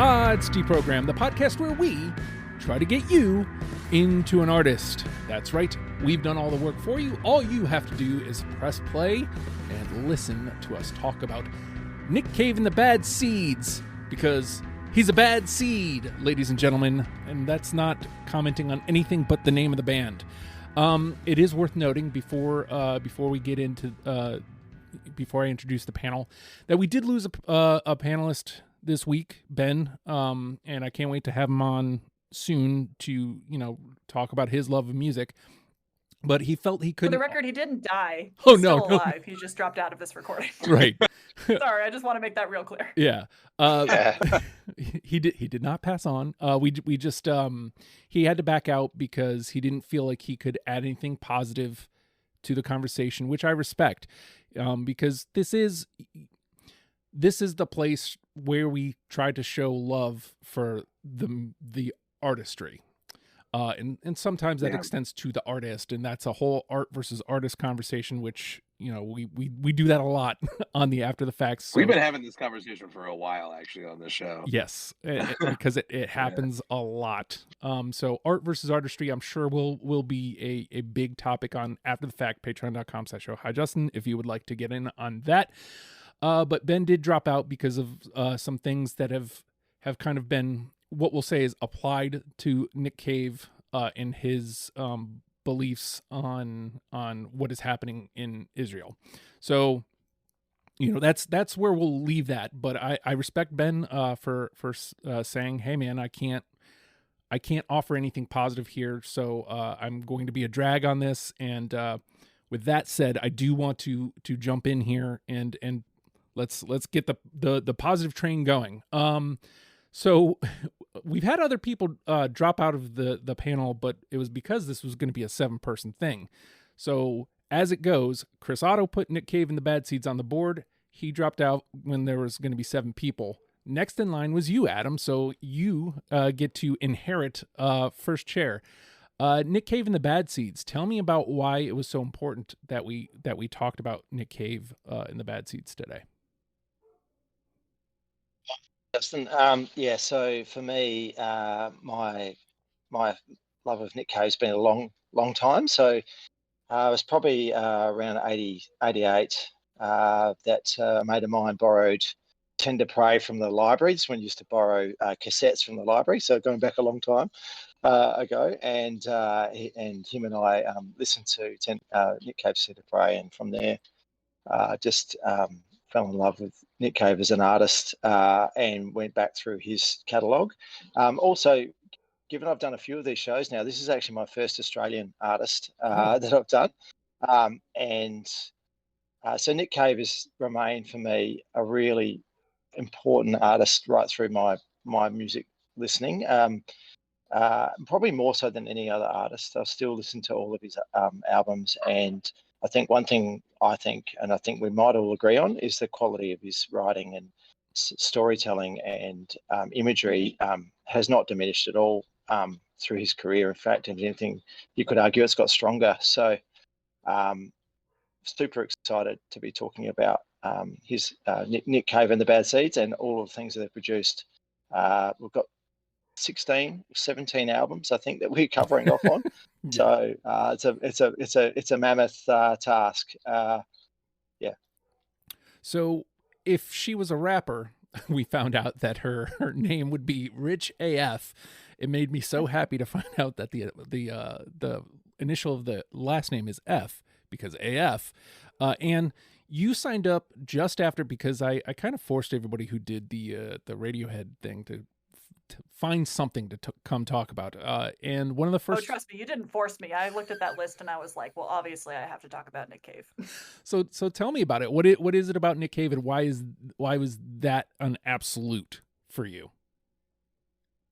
It's Deprogram, the podcast where we try to get you into an artist. That's right, we've done all the work for you. All you have to do is press play and listen to us talk about Nick Cave and the Bad Seeds, because he's a bad seed, ladies and gentlemen, and that's not commenting on anything but the name of the band. It is worth noting before we get into before I introduce the panel that we did lose a panelist this week, Ben, and I can't wait to have him on soon to talk about his love of music. But he felt he couldn't. For the record, he didn't die. He's still alive. He just dropped out of this recording. Right. Sorry, I just want to make that real clear. Yeah. He did not pass on. We just he had to back out because he didn't feel like he could add anything positive to the conversation, which I respect, because this is the place where we try to show love for the artistry. And sometimes that extends to the artist, and that's a whole art versus artist conversation, which, we do that a lot on the After the Facts. So. We've been having this conversation for a while, actually, on this show. Yes, because it happens a lot. So art versus artistry, I'm sure will be a big topic on After the Fact, patreon.com/show. Hi, Justin, if you would like to get in on that. But Ben did drop out because of some things that have kind of been, what we'll say is applied to Nick Cave in his beliefs on what is happening in Israel. So, that's where we'll leave that. But I respect Ben for saying, hey man, I can't offer anything positive here. So I'm going to be a drag on this. And with that said, I do want to jump in here and let's get the positive train going. So we've had other people drop out of the panel, but it was because this was going to be a 7-person thing. So as it goes, Chris Otto put Nick Cave and the Bad Seeds on the board. He dropped out when there was going to be 7 people. Next in line was you, Adam. So you get to inherit first chair. Nick Cave and the Bad Seeds. Tell me about why it was so important that we talked about Nick Cave and the Bad Seeds today. Justin, so for me, my love of Nick Cave's been a long time. So it was probably around 88 that a mate of mine borrowed Tender Prey from the libraries when you used to borrow cassettes from the library. So going back a long time ago, and him and I listened to Nick Cave's Tender Prey, and from there just fell in love with Nick Cave as an artist and went back through his catalogue. Also, given I've done a few of these shows now, this is actually my first Australian artist that I've done. So Nick Cave has remained for me a really important artist right through my music listening. Probably more so than any other artist. I still listen to all of his albums, and I think one thing I think we might all agree on is the quality of his writing and storytelling and imagery has not diminished at all through his career. In fact, if anything, you could argue it's got stronger. So super excited to be talking about his Nick Cave and the Bad Seeds and all of the things that they've produced. We've got 17 albums, I think, that we're covering off on. So it's a mammoth task. So if she was a rapper, we found out that her name would be Rich AF. It made me so happy to find out that the initial of the last name is F, because AF. And you signed up just after, because I kind of forced everybody who did the Radiohead thing to find something to come talk about. And one of the first... Oh, trust me, you didn't force me. I looked at that list and I was like, well, obviously I have to talk about Nick Cave. So tell me about it. What is it about Nick Cave, and why was that an absolute for you?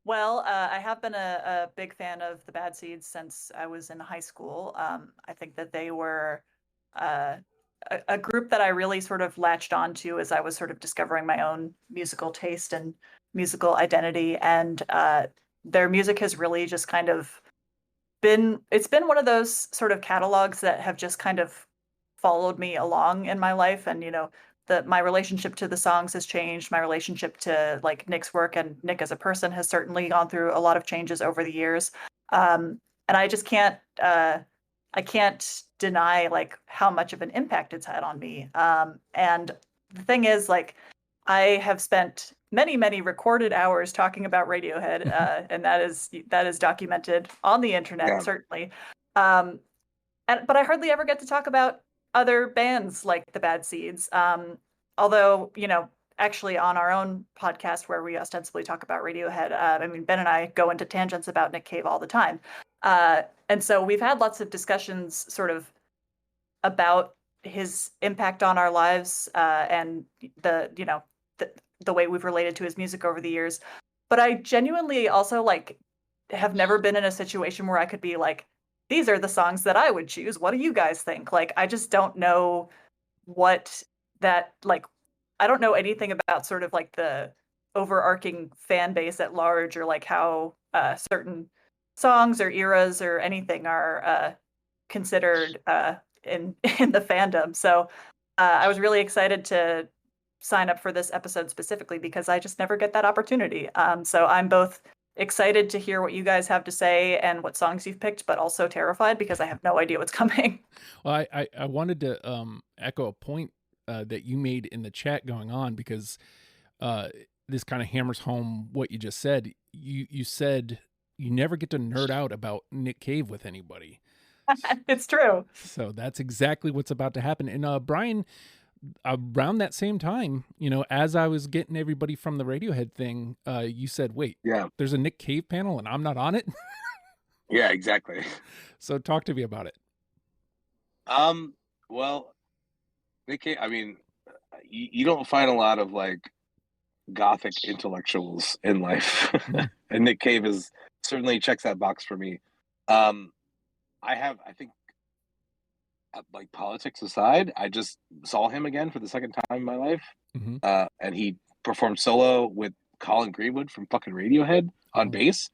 Well, I have been a big fan of the Bad Seeds since I was in high school. I think that they were a group that I really sort of latched onto as I was sort of discovering my own musical taste and musical identity, and their music has really just kind of been one of those sort of catalogs that have just kind of followed me along in my life. And my relationship to the songs has changed. My relationship to like Nick's work and Nick as a person has certainly gone through a lot of changes over the years. And I just can't I can't deny like how much of an impact it's had on me. And the thing is, like, I have spent many recorded hours talking about Radiohead, and that is documented on the internet, certainly. But I hardly ever get to talk about other bands like the Bad Seeds. Although, actually on our own podcast where we ostensibly talk about Radiohead, I mean, Ben and I go into tangents about Nick Cave all the time. And so we've had lots of discussions sort of about his impact on our lives, and the way we've related to his music over the years. But I genuinely also like have never been in a situation where I could be like, these are the songs that I would choose. What do you guys think? Like, I just don't know what that, like, I don't know anything about sort of like the overarching fan base at large, or like how certain songs or eras or anything are considered in the fandom. So I was really excited to sign up for this episode specifically because I just never get that opportunity. So I'm both excited to hear what you guys have to say and what songs you've picked, but also terrified because I have no idea what's coming. Well, I wanted to echo a point that you made in the chat going on, because this kind of hammers home what you just said. You said you never get to nerd out about Nick Cave with anybody. It's true. So that's exactly what's about to happen. And Bryan, around that same time, as I was getting everybody from the Radiohead thing, you said, wait, there's a Nick Cave panel and I'm not on it? Yeah, exactly. So talk to me about it. Well, Nick Cave, I mean, you don't find a lot of like gothic intellectuals in life. And Nick Cave certainly checks that box for me. I think, like, politics aside, I just saw him again for the second time in my life. And he performed solo with Colin Greenwood from fucking Radiohead on bass.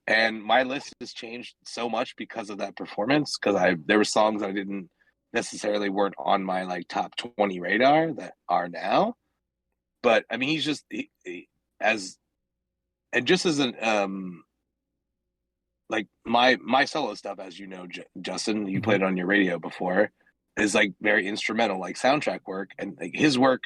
And my list has changed so much because of that performance, because there were songs I didn't necessarily weren't on my like top 20 radar that are now. But I mean, he's just just as an like my solo stuff, as you know, Justin, you played it on your radio before, is like very instrumental, like soundtrack work. And like his work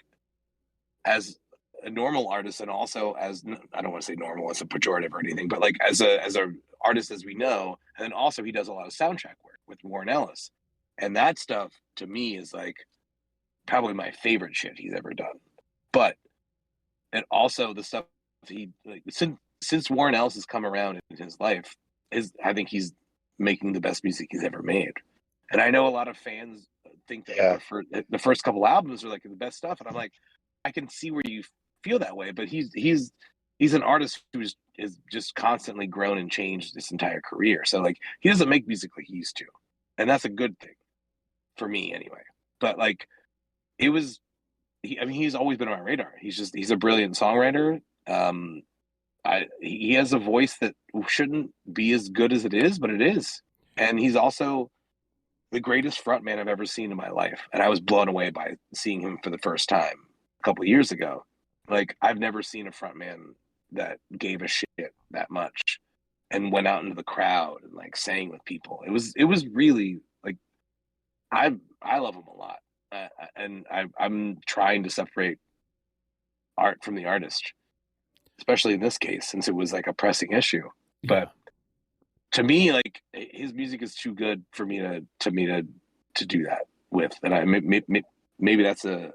as a normal artist, and also as, I don't want to say normal as a pejorative or anything, but like as a artist as we know. And then also he does a lot of soundtrack work with Warren Ellis, and that stuff to me is like probably my favorite shit he's ever done. But and also the stuff he, like, since Warren Ellis has come around in his life, I think he's making the best music he's ever made. And I know a lot of fans think that the first couple albums are like the best stuff, and I'm like, I can see where you feel that way, but he's an artist who is just constantly grown and changed this entire career. So like, he doesn't make music like he used to, and that's a good thing for me anyway. But like, he's always been on my radar. He's a brilliant songwriter. He has a voice that shouldn't be as good as it is, but it is. And he's also the greatest frontman I've ever seen in my life. And I was blown away by seeing him for the first time a couple of years ago. Like, I've never seen a frontman that gave a shit that much and went out into the crowd and like sang with people. It was really like, I love him a lot. And I'm trying to separate art from the artist, especially in this case, since it was like a pressing issue. But to me, like, his music is too good for me to do that with. And maybe that's a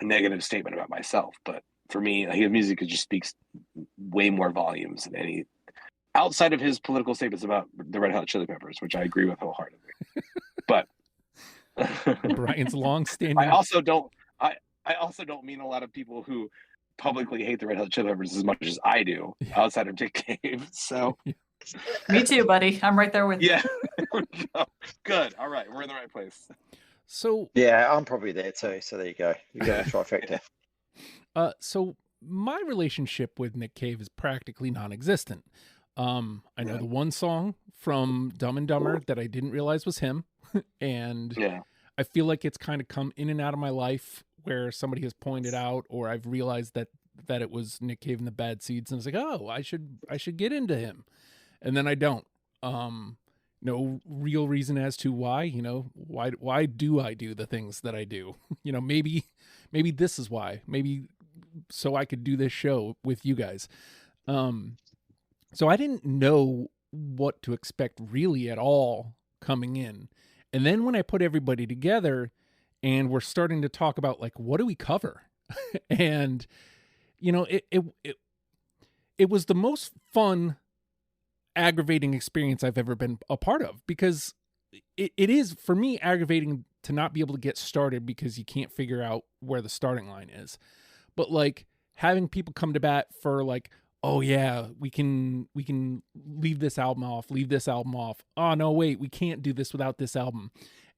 negative statement about myself, but for me, his music just speaks way more volumes than any outside of his political statements about the Red Hot Chili Peppers, which I agree with wholeheartedly. But Bryan's long-standing. I also don't mean a lot of people who publicly hate the Red Hot Chili Peppers as much as I do outside of Nick Cave. So me too, buddy. I'm right there with you. There we go. Good. All right, we're in the right place. So yeah, I'm probably there too. So there you go. You got a trifecta. So my relationship with Nick Cave is practically non-existent. I know the one song from Dumb and Dumber that I didn't realize was him, and I feel like it's kind of come in and out of my life where somebody has pointed out, or I've realized that it was Nick Cave and the Bad Seeds, and it's like, oh, I should get into him, and then I don't. No real reason as to why. Why do I do the things that I do? Maybe this is why. Maybe so I could do this show with you guys. So I didn't know what to expect really at all coming in. And then when I put everybody together and we're starting to talk about like, what do we cover? And it was the most fun, aggravating experience I've ever been a part of, because it is for me aggravating to not be able to get started because you can't figure out where the starting line is. But like having people come to bat for like, oh yeah, we can leave this album off. Oh no, wait, we can't do this without this album.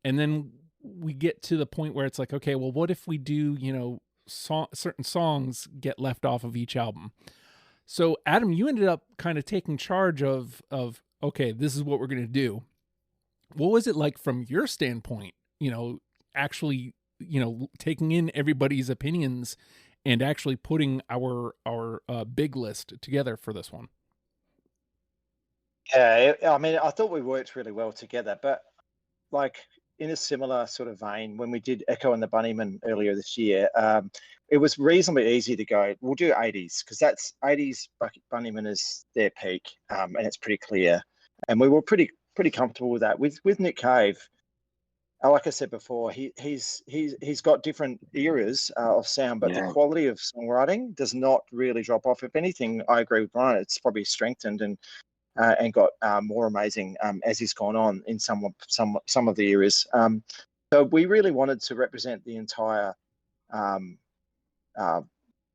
And then we get to the point where it's like, okay, well, what if we do, certain songs get left off of each album? So Adam, you ended up kind of taking charge of okay, this is what we're going to do. What was it like from your standpoint, actually, taking in everybody's opinions and actually putting our big list together for this one? Yeah, I mean, I thought we worked really well together, but like in a similar sort of vein, when we did Echo and the Bunnymen earlier this year, it was reasonably easy to go, we'll do 80s, because that's 80s Bunnymen is their peak, and it's pretty clear. And we were pretty comfortable with that. With Nick Cave, like I said before, he's got different eras of sound, but the quality of songwriting does not really drop off. If anything, I agree with Bryan. It's probably strengthened and got more amazing as he's gone on in some of the eras. So we really wanted to represent the entire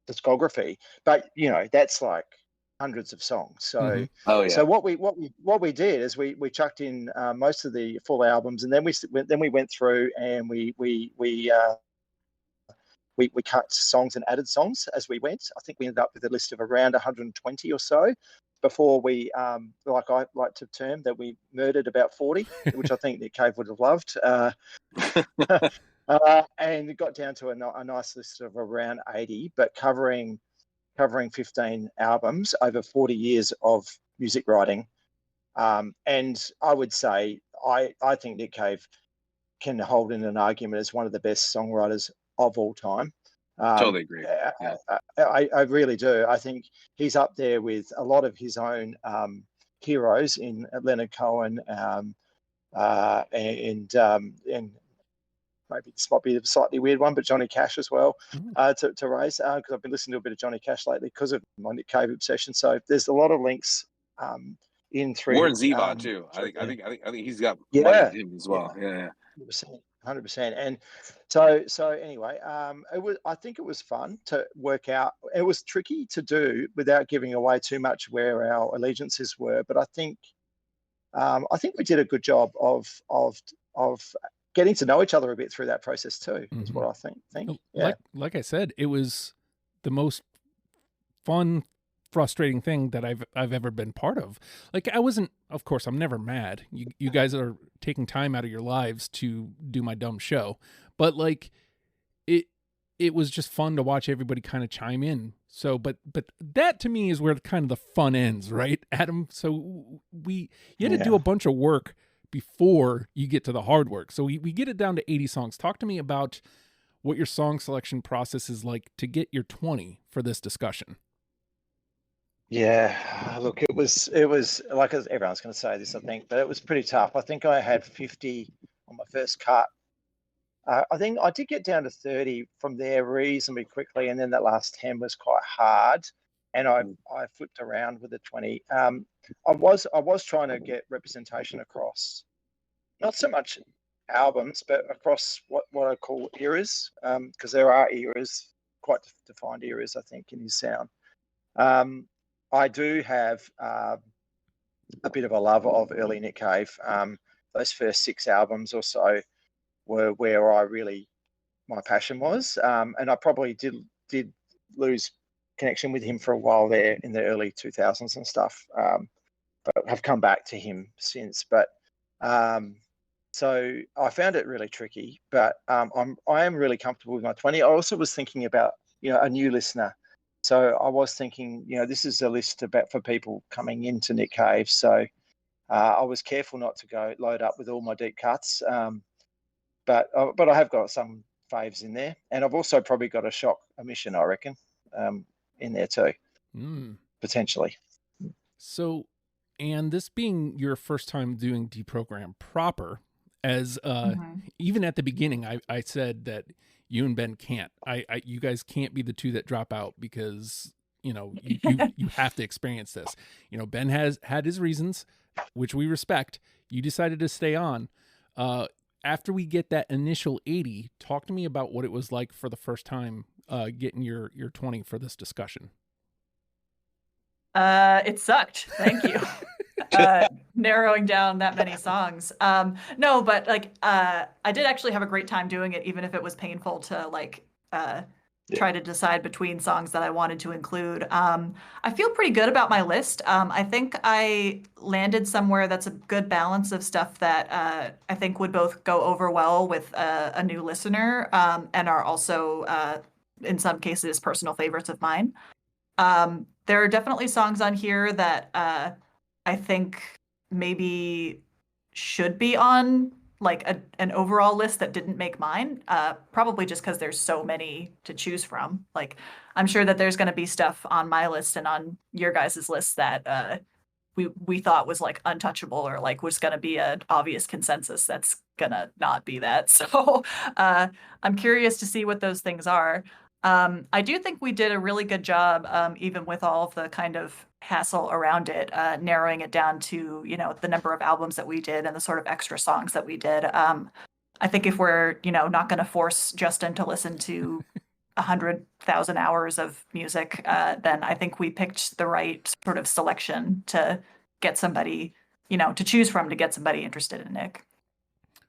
discography, but that's like hundreds of songs. So so what we did is we chucked in most of the full albums, and then we went through and we cut songs and added songs as we went. I think we ended up with a list of around 120 or so before we, like I like to term, that we murdered about 40, which I think Nick Cave would have loved. And it got down to a nice list of around 80, but covering 15 albums over 40 years of music writing. And I would say I think Nick Cave can hold in an argument as one of the best songwriters of all time. Totally agree. Yeah. I really do. I think he's up there with a lot of his own heroes in Leonard Cohen, and maybe this might be a slightly weird one, but Johnny Cash as well, to raise, because I've been listening to a bit of Johnny Cash lately because of my Nick Cave obsession. So there's a lot of links in through Warren Zevon too. I think he's got money in him as well. Yeah. 100%. And so anyway, I think it was fun to work out. It was tricky to do without giving away too much where our allegiances were, but I think we did a good job of getting to know each other a bit through that process too. Is what I think. Yeah. Like I said, it was the most fun, frustrating thing that I've ever been part of. Like I wasn't, of course, I'm never mad. You guys are taking time out of your lives to do my dumb show, but like it was just fun to watch everybody kind of chime in. So, but that to me is where kind of the fun ends, right, Adam? So you had to do a bunch of work before you get to the hard work. So we get it down to 80 songs. Talk to me about what your song selection process is like to get your 20 for this discussion. Yeah, look, it was like everyone's going to say this, I think, but it was pretty tough. I think I had 50 on my first cut. I think I did get down to 30 from there reasonably quickly, and then that last 10 was quite hard, and I flipped around with the 20. I was trying to get representation across, not so much albums, but across what I call eras, because there are eras, quite defined eras, I think, in his sound. I do have a bit of a love of early Nick Cave. Those first 6 albums or so were where my passion was, and I probably did lose connection with him for a while there in the early 2000s and stuff, but have come back to him since. But So I found it really tricky, but I am really comfortable with my 20. I also was thinking about, a new listener. So I was thinking, this is a list about for people coming into Nick Cave. So I was careful not to go load up with all my deep cuts. But I have got some faves in there, and I've also probably got a shock omission, I reckon, in there too, potentially. So, and this being your first time doing Deprogram proper, as even at the beginning, I said that you and Ben can't. You guys can't be the two that drop out because you have to experience this. Ben has had his reasons, which we respect. You decided to stay on. After we get that initial 80, talk to me about what it was like for the first time getting your 20 for this discussion. It sucked. Thank you. Narrowing down that many songs. No, but I did actually have a great time doing it, even if it was painful to try to decide between songs that I wanted to include. I feel pretty good about my list. I think I landed somewhere that's a good balance of stuff that I think would both go over well with a new listener and are also, in some cases, personal favorites of mine. There are definitely songs on here that I think maybe should be on an overall list that didn't make mine, probably just because there's so many to choose from. I'm sure that there's going to be stuff on my list and on your guys' list that we thought was untouchable or was going to be an obvious consensus that's going to not be that. So I'm curious to see what those things are. I do think we did a really good job, even with all of the kind of hassle around it, narrowing it down to, the number of albums that we did and the sort of extra songs that we did. I think if we're, not going to force Justin to listen to 100,000 hours of music, then I think we picked the right sort of selection to get somebody, to choose from to get somebody interested in Nick.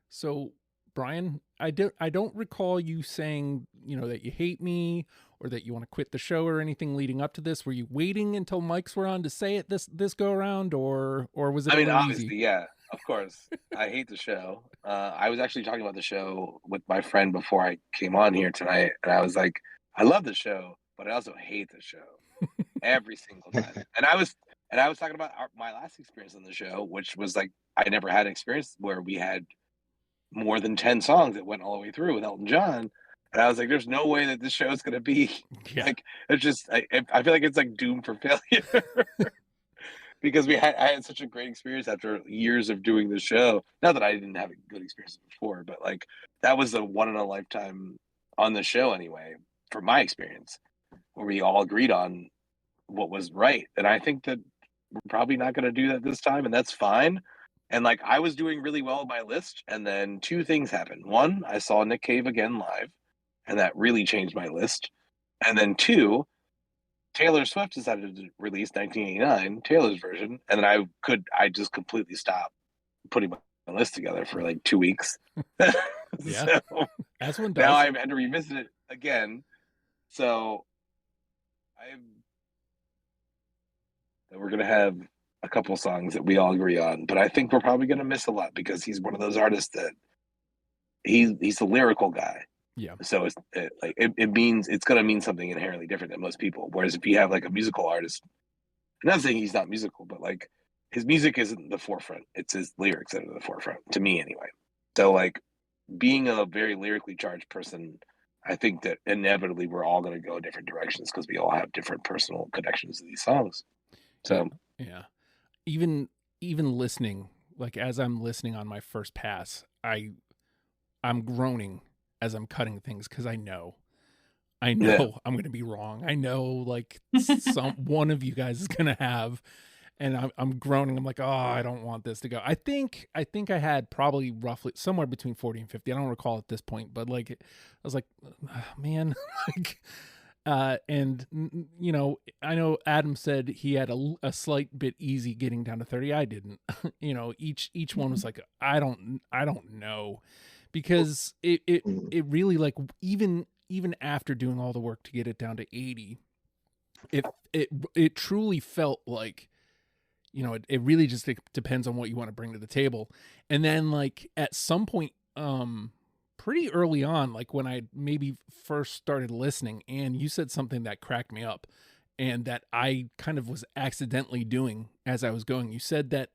So, Bryan, I don't recall you saying, that you hate me or that you want to quit the show or anything leading up to this. Were you waiting until mics were on to say it this go around, or was it? Obviously, easy? Yeah, of course. I hate the show. I was actually talking about the show with my friend before I came on here tonight, and I was like, I love the show, but I also hate the show every single time. And I was talking about my last experience on the show, which was I never had an experience where we had more than 10 songs that went all the way through with Elton John. And I was like, there's no way that this show is going to be it's just, I feel like it's doomed for failure because I had such a great experience after years of doing the show. Not that I didn't have a good experience before, but that was a one in a lifetime on the show anyway, from my experience, where we all agreed on what was right. And I think that we're probably not going to do that this time, and that's fine. And I was doing really well with my list, and then two things happened. One, I saw Nick Cave again live, and that really changed my list. And then two, Taylor Swift decided to release 1989, Taylor's version, and then I just completely stopped putting my list together for 2 weeks. Yeah, so that's one does. Now I've had to revisit it again. So we're gonna have a couple songs that we all agree on, but I think we're probably gonna miss a lot because he's one of those artists that he's a lyrical guy. Yeah. So it means it's gonna mean something inherently different than most people. Whereas if you have a musical artist, I'm not saying he's not musical, but his music isn't the forefront. It's his lyrics that are the forefront, to me anyway. So being a very lyrically charged person, I think that inevitably we're all gonna go different directions because we all have different personal connections to these songs. So yeah. Even listening, as I'm listening on my first pass, I'm groaning as I'm cutting things because I know I'm going to be wrong. I know one of you guys is going to have, and I'm groaning. I'm like, oh, I don't want this to go. I think I had probably roughly somewhere between 40 and 50. I don't recall at this point, but I was like, oh, man, and I know Adam said he had a slight bit easy getting down to 30. I didn't. Each one was I don't know, because it really even after doing all the work to get it down to 80, it truly felt like you know, it really just depends on what you want to bring to the table. And then like at some point, pretty early on, like when I maybe first started listening, and you said something that cracked me up and that I kind of was accidentally doing as I was going. You said that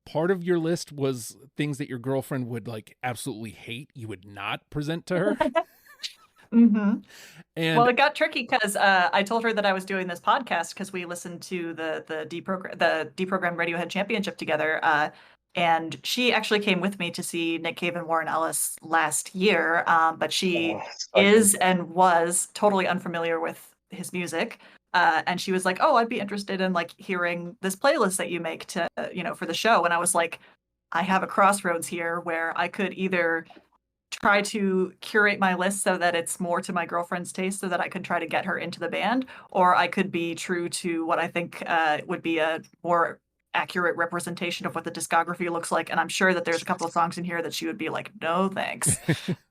part of your list was things that your girlfriend would like absolutely hate, you would not present to her. Mm-hmm. And well, it got tricky because I told her that I was doing this podcast because we listened to the Deprogrammed Radiohead Championship together, and she actually came with me to see Nick Cave and Warren Ellis last year, but she is and was totally unfamiliar with his music, and she was like, "Oh, I'd be interested in like hearing this playlist that you make to for the show," and I was like, "I have a crossroads here where I could either try to curate my list so that it's more to my girlfriend's taste so that I could try to get her into the band, or I could be true to what I think would be a more accurate representation of what the discography looks like." And I'm sure that there's a couple of songs in here that she would be like, no thanks.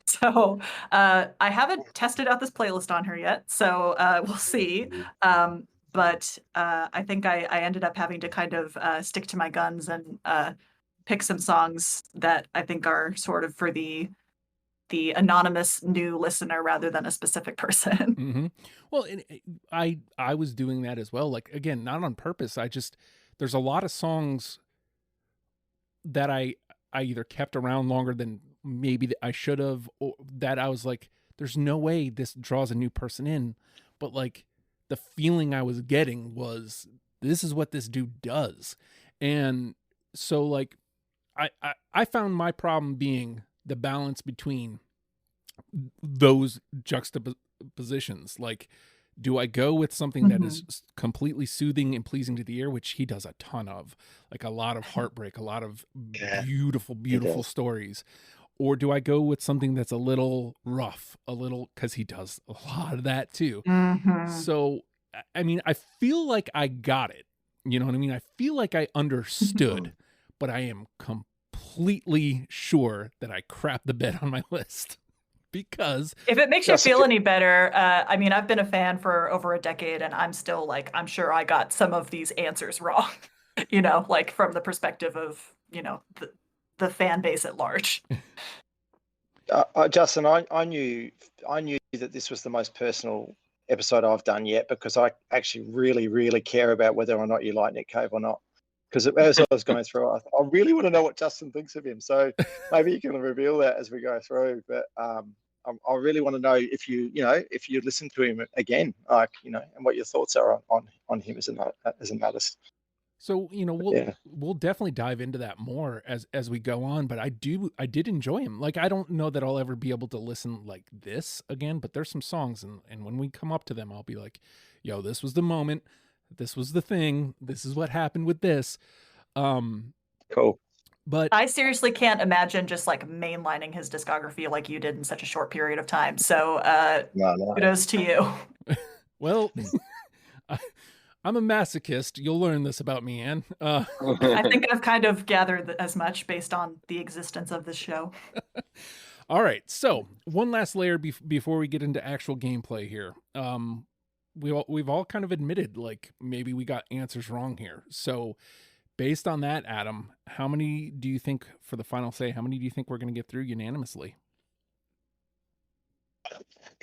So I haven't tested out this playlist on her yet, so we'll see. But I think I ended up having to kind of stick to my guns and pick some songs that I think are sort of for the anonymous new listener rather than a specific person. Mm-hmm. Well, I was doing that as well. Like, again, not on purpose. There's a lot of songs that I either kept around longer than maybe I should have, or that I was like, there's no way this draws a new person in. But like the feeling I was getting was, this is what this dude does. And so like, I found my problem being the balance between those juxtapositions. Like, do I go with something that is completely soothing and pleasing to the ear, which he does a ton of, like a lot of heartbreak, a lot of beautiful stories, or do I go with something that's a little rough, because he does a lot of that too. So I mean, I feel like I got it, you know what I mean? I feel like I understood, but I am completely sure that I crapped the bed on my list. Because if it makes you feel any better, I mean, I've been a fan for over a decade, and I'm still like, I'm sure I got some of these answers wrong, like from the perspective of, the fan base at large. Justin, I knew that this was the most personal episode I've done yet, because I actually really, really care about whether or not you like Nick Cave or not. Because as I was going through, I really want to know what Justin thinks of him. So maybe you can reveal that as we go through. But I really want to know if you listen to him again, like, and what your thoughts are on him as an artist. So, we'll definitely dive into that more as we go on, but I did enjoy him. Like, I don't know that I'll ever be able to listen like this again, but there's some songs, and when we come up to them, I'll be like, yo, this was the moment. This was the thing. This is what happened with this. Cool. But I seriously can't imagine just like mainlining his discography like you did in such a short period of time. So kudos to you. Well, I'm a masochist. You'll learn this about me, Anne. I think I've kind of gathered as much based on the existence of this show. All right. So one last layer before we get into actual gameplay here. We've all kind of admitted, like, maybe we got answers wrong here. So based on that, Adam, how many do you think, for the final say, how many do you think we're going to get through unanimously?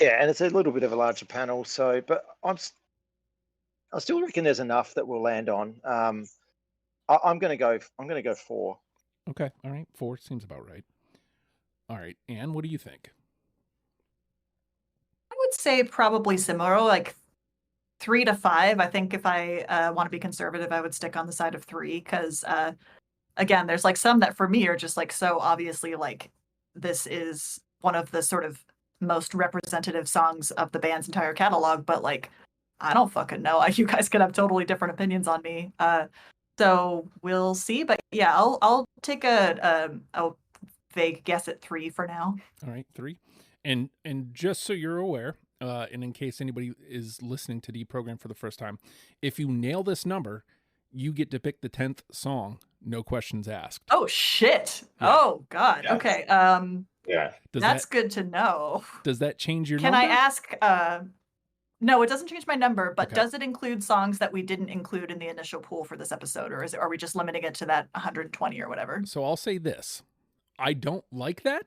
Yeah, and it's a little bit of a larger panel. So, but I still reckon there's enough that we'll land on. I'm going to go 4. Okay. All right. 4 seems about right. All right. Anne, what do you think? I would say probably similar, like 3 to 5. I think if I want to be conservative, I would stick on the side of 3, because again, there's like some that for me are just like so obviously like this is one of the sort of most representative songs of the band's entire catalog, but like I don't fucking know. You guys could have totally different opinions on me. So we'll see. But yeah, I'll take a vague guess at 3 for now. All right, 3. And just so you're aware, and in case anybody is listening to Deprogram for the first time, if you nail this number, you get to pick the 10th song, no questions asked. Oh shit! Yeah. Oh god. Yeah. Okay. Yeah. That's good to know. Does that change your Can number? I ask? No, it doesn't change my number, but Okay. does it include songs that we didn't include in the initial pool for this episode, or are we just limiting it to that 120 or whatever? So I'll say this: I don't like that,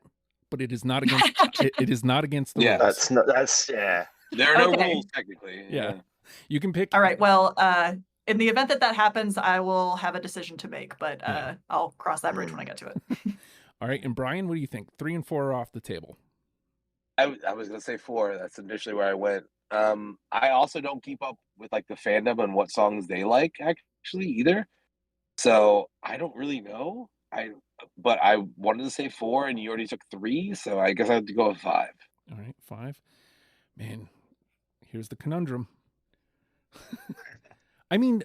but it is not against. It is not against the Yeah. rules. That's yeah. There are no Okay. rules technically. Yeah. You can pick. All right. Well, in the event that happens, I will have a decision to make, but Yeah. I'll cross that bridge when I get to it. All right, and Bryan, what do you think? 3 and 4 are off the table. I was gonna say 4. That's initially where I went. I also don't keep up with like the fandom and what songs they like actually either. So I don't really know. But I wanted to say 4, and you already took 3, so I guess I have to go with 5. All right, 5. Man, here's the conundrum. I mean,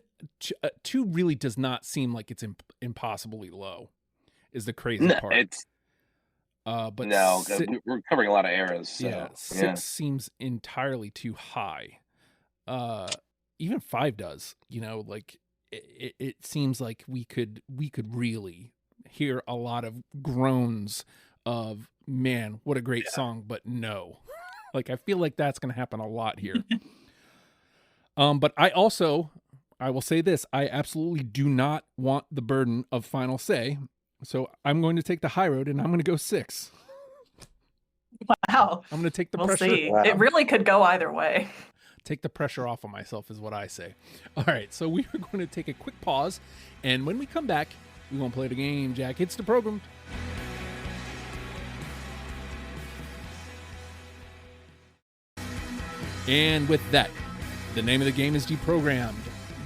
2 really does not seem like it's impossibly low. Is the crazy part? It's but no, we're covering a lot of eras. So, yeah, 6 seems entirely too high. Even 5 does. You know, like it seems like we could really hear a lot of groans of, man, what a great song, but no. Like I feel like that's going to happen a lot here. But I will say this, I absolutely do not want the burden of final say. So I'm going to take the high road and I'm going to go 6. Wow. I'm going to take the We'll pressure. see. Wow. It really could go either way. Take the pressure off of myself is what I say. All right, so we are going to take a quick pause, and when we come back, we're going to play the game. Jack hits the program. And with that, the name of the game is Deprogrammed.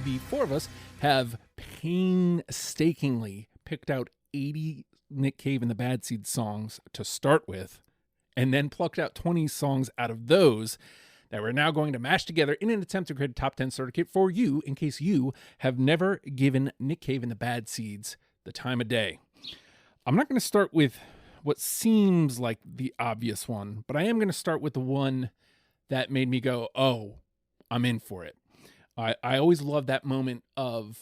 The 4 of us have painstakingly picked out 80 Nick Cave and the Bad Seeds songs to start with, and then plucked out 20 songs out of those that we're now going to mash together in an attempt to create a top 10 starter kit for you in case you have never given Nick Cave and the Bad Seeds the time of day. I'm not going to start with what seems like the obvious one, but I am going to start with the one that made me go, oh, I'm in for it. I always love that moment of,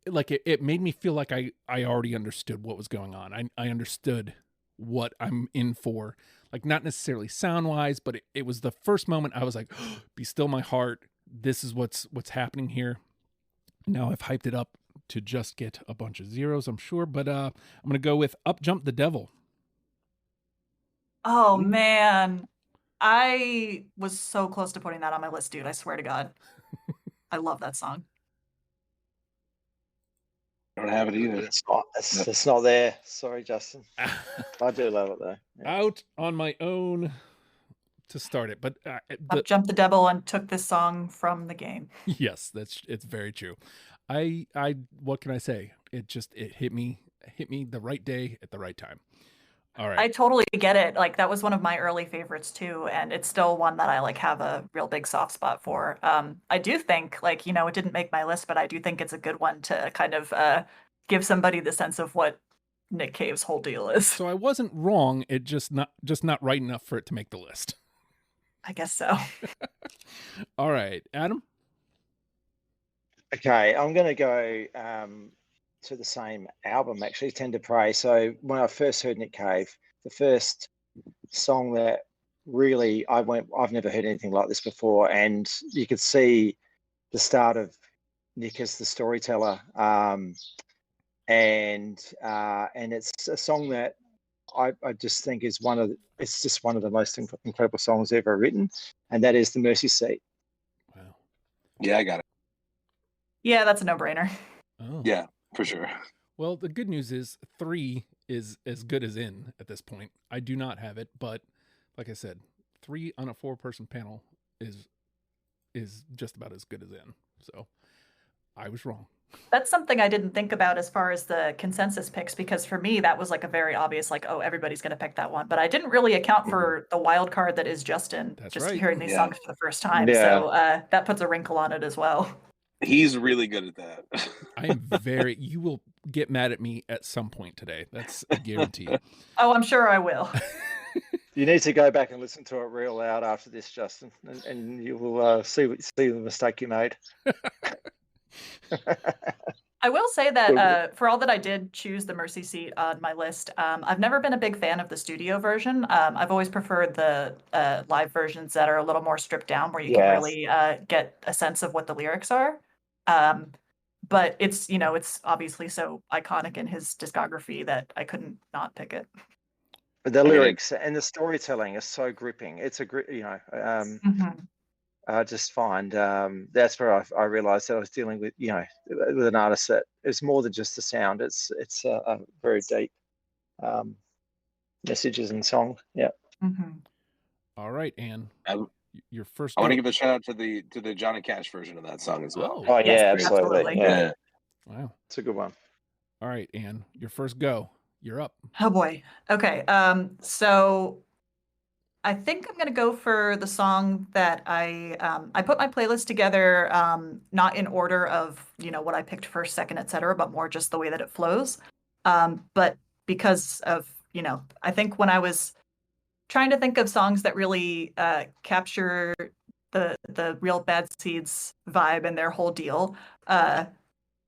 like, it made me feel like I already understood what was going on. I understood what I'm in for. Like, not necessarily sound-wise, but it was the first moment I was like, oh, be still my heart. This is what's happening here. Now I've hyped it up to just get a bunch of zeros, I'm sure, but I'm going to go with Up Jump the Devil. Oh, man. I was so close to putting that on my list, dude. I swear to God. I love that song. I don't have it either. It's not there. Sorry, Justin. I do love it though. Yeah. Out on my own to start it, but Up jumped the devil and took this song from the game. yes, it's very true. I what can I say? It hit me the right day at the right time. All right. I totally get it. Like that was one of my early favorites too, and it's still one that I like have a real big soft spot for. I do think like, you know, it didn't make my list, but I do think it's a good one to kind of give somebody the sense of what Nick Cave's whole deal is. So I wasn't wrong. It just not right enough for it to make the list. I guess so. All right, Adam. Okay, I'm going to go to the same album, actually, Tend to Pray. So when I first heard Nick Cave, the first song that really I've never heard anything like this before. And you could see the start of Nick as the storyteller. And it's a song that I just think is it's just one of the most incredible songs ever written. And that is The Mercy Seat. Wow. Yeah, I got it. Yeah, that's a no-brainer. Oh. Yeah, for sure. Well, the good news is 3 is as good as in at this point. I do not have it, but like I said, 3 on a 4-person panel is just about as good as in. So I was wrong. That's something I didn't think about as far as the consensus picks, because for me, that was like a very obvious, like, oh, everybody's going to pick that one. But I didn't really account for the wild card that is Justin, That's just right. hearing these Yeah. songs for the first time. Yeah. So that puts a wrinkle on it as well. He's really good at that. I am you will get mad at me at some point today. That's a guarantee. Oh, I'm sure I will. You need to go back and listen to it real loud after this, Justin, and you will see the mistake you made. I will say that for all that I did choose the Mercy Seat on my list, I've never been a big fan of the studio version. I've always preferred the live versions that are a little more stripped down, where you can really get a sense of what the lyrics are. But it's it's obviously so iconic in his discography that I couldn't not pick it. But the lyrics and the storytelling is so gripping. It's a I just find that's where I realized that I was dealing with with an artist that is more than just the sound. It's a very deep messages and song. Yeah. All right, Anne. Your first. I want to give a shout out to the Johnny Cash version of that song as well. Oh yeah, yes, absolutely. Yeah. Wow, it's a good one. All right, Anne. Your first go. You're up. Oh boy. Okay. So I think I'm gonna go for the song that I put my playlist together, not in order of what I picked first, second, etc., but more just the way that it flows. But because of I think when I was trying to think of songs that really capture the real Bad Seeds vibe and their whole deal,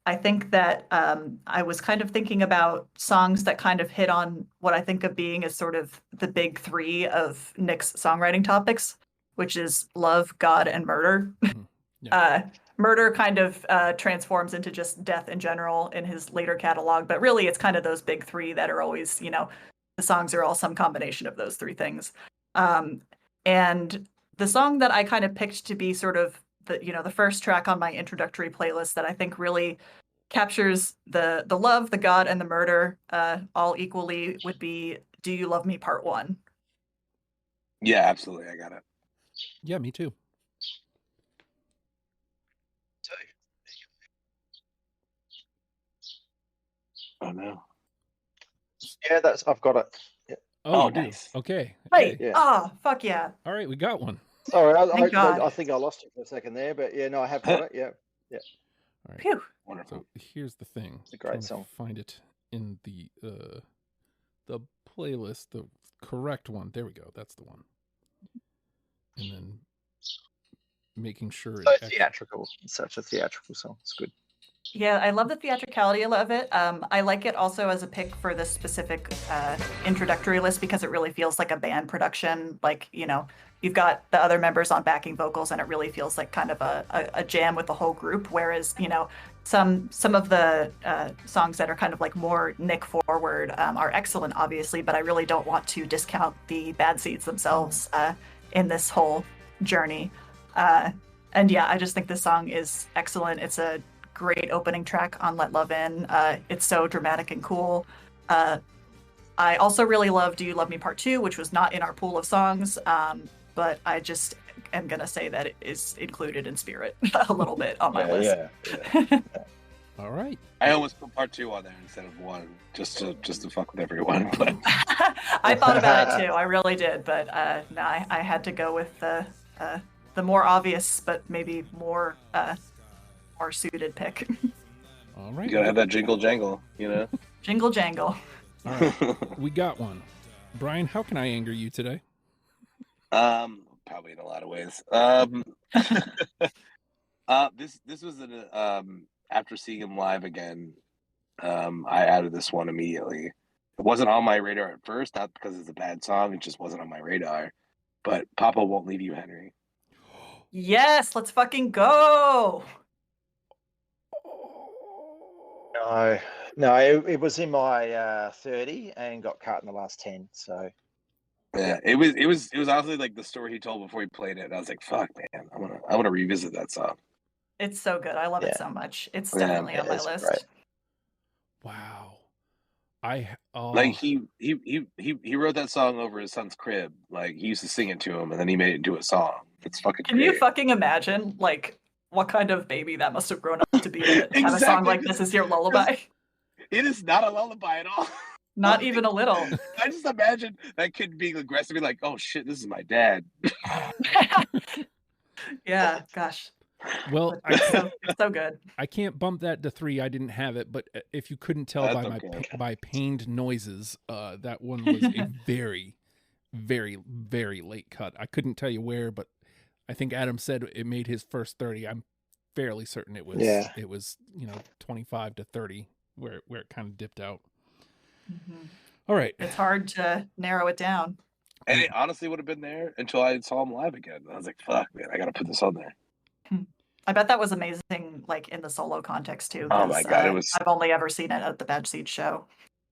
I think that I was kind of thinking about songs that kind of hit on what I think of being as sort of the big three of Nick's songwriting topics, which is love, God, and murder. Murder kind of transforms into just death in general in his later catalog, but really it's kind of those big three that are always, the songs are all some combination of those three things. And the song that I kind of picked to be sort of the first track on my introductory playlist that I think really captures the love, the God, and the murder all equally would be "Do You Love Me" Part 1. Yeah, absolutely. I got it. Yeah, me too. Oh no. Yeah, I've got it. Yeah. Oh, nice. Okay. Wait. Yeah. Oh, fuck yeah. All right, we got one. Sorry, Thank God. I think I lost it for a second there, but yeah, no, I have got it. Yeah. All right. Phew. Wonderful. So here's the thing. It's a great song. Find it in the playlist, the correct one. There we go. That's the one. And then making sure So theatrical. It's such a theatrical song. It's good. Yeah, I love the theatricality of it. I like it also as a pick for this specific introductory list because it really feels like a band production. Like, you've got the other members on backing vocals and it really feels like kind of a jam with the whole group. Whereas, some of the songs that are kind of like more Nick forward are excellent, obviously, but I really don't want to discount the Bad Seeds themselves in this whole journey. And yeah, I just think this song is excellent. It's a great opening track on Let Love In. It's so dramatic and cool. I also really love Do You Love Me Part 2, which was not in our pool of songs, but I just am going to say that it is included in spirit a little bit on my list. Yeah. All right. I almost put Part 2 on there instead of 1, just to fuck with everyone. But I thought about it too. I really did, but no, I had to go with the more obvious, but maybe more suited pick. All right. You gotta have that jingle jangle, Jingle jangle. All right. We got one. Bryan, how can I anger you today? Probably in a lot of ways. This was after seeing him live again. I added this one immediately. It wasn't on my radar at first, not because it's a bad song. It just wasn't on my radar. But Papa Won't Leave You, Henry. Yes, let's fucking go. No, it was in my 30 and got cut in the last 10. So yeah, it was honestly like the story he told before he played it. And I was like, "Fuck, man, I want to revisit that song." It's so good. I love it so much. It's definitely on my list. Great. Wow. Like he wrote that song over his son's crib. Like he used to sing it to him, and then he made it into a song. It's fucking. Can you fucking imagine like what kind of baby that must have grown up to be to have a song like this as your lullaby? It is not a lullaby at all. Not even a little. I just imagine that kid being aggressive, like, "Oh shit, this is my dad." Yeah, gosh. Well, it's so good. I can't bump that to 3. I didn't have it, but if you couldn't tell by pained noises, that one was a very, very, very late cut. I couldn't tell you where, but I think Adam said it made his first 30. I'm fairly certain it was Yeah. 25 to 30 where it kind of dipped out. Mhm. All right. It's hard to narrow it down. And Yeah. it honestly would have been there until I saw him live again. I was like, fuck, man, I got to put this on there. I bet that was amazing, like in the solo context too. Oh my 'Cause, God, it was. I've only ever seen it at the Bad Seed show.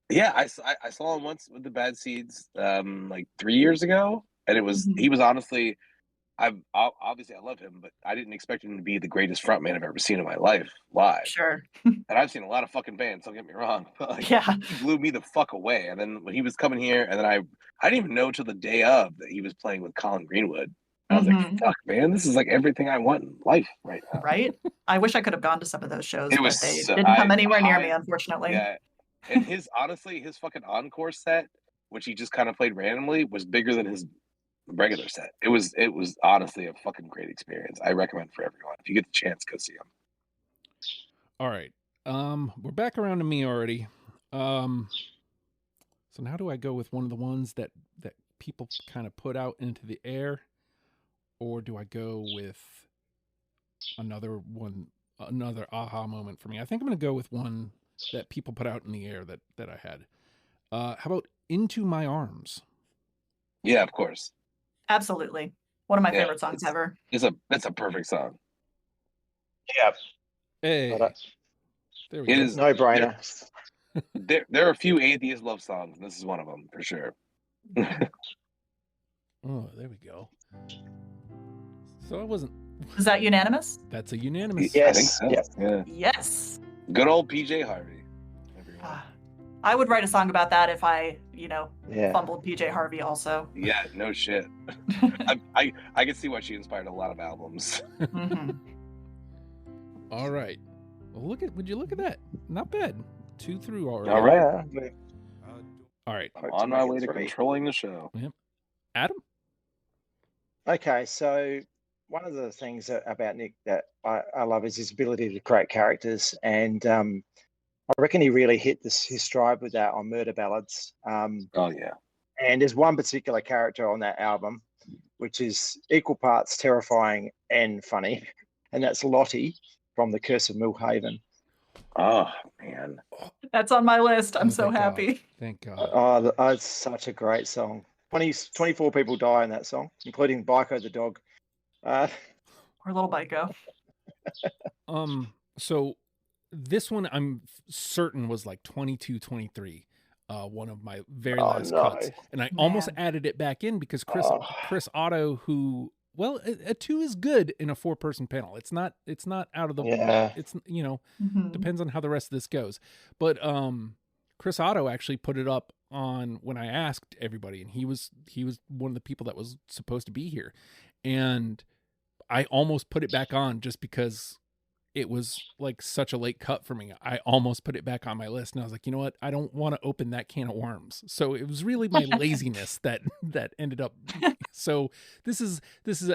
Yeah, I saw him once with the Bad Seeds, like 3 years ago, and it was Mhm. he was honestly, obviously I love him, but I didn't expect him to be the greatest frontman I've ever seen in my life live. Sure. And I've seen a lot of fucking bands, don't get me wrong, but like, Yeah. he blew me the fuck away. And then when he was coming here, and then I didn't even know till the day of that he was playing with Colin Greenwood. I was like, Mhm. fuck, man, this is like everything I want in life right now. Right? I wish I could have gone to some of those shows, It but was they so- didn't come I- anywhere near I- me, unfortunately. Yeah. And his fucking encore set, which he just kind of played randomly, was bigger than his regular set. It was honestly a fucking great experience. I recommend for everyone. If you get the chance, go see him. All right. We're back around to me already. So now do I go with one of the ones that people kind of put out into the air, or do I go with another aha moment for me? I think I'm going to go with one that people put out in the air that I had. How about Into My Arms? Yeah, of course. Absolutely. One of my Yeah, favorite songs ever. That's a perfect song. Yeah. Hey, But, there we It go. is no brainer. there are a few atheist love songs, and this is one of them for sure. Oh, there we go. So I wasn't. Is that unanimous? That's a unanimous. Yeah. I think so. Yep. Yeah. Yes. Good old PJ Harvey. Everyone. Ah, I would write a song about that if I, Yeah. fumbled PJ Harvey also. Yeah, no shit. I can see why she inspired a lot of albums. Mhm. All right. Well, would you look at that? Not bad. 2 through already. All right. Yeah. All right. I'm on my way to controlling the show. Adam? Okay, so one of the things about Nick that I love is his ability to create characters, and I reckon he really hit his stride with that on Murder Ballads. Oh yeah. And there's one particular character on that album which is equal parts terrifying and funny, and that's Lottie from The Curse of Millhaven. Oh man. That's on my list. I'm so thank God. happy. Thank God. Oh, it's such a great song. 24 people die in that song, including Byko the dog. Or little Byko. So this one I'm certain was like 22, 23. One of my very last cuts, and I almost added it back in because Chris Otto, who, well, a 2 is good in a 4-person panel. It's not out of the. Yeah. It's Mhm. depends on how the rest of this goes, but Chris Otto actually put it up on when I asked everybody, and he was one of the people that was supposed to be here, and I almost put it back on just because it was like such a late cut for me. I almost put it back on my list, and I was like, you know what? I don't want to open that can of worms. So it was really my laziness that ended up. So this is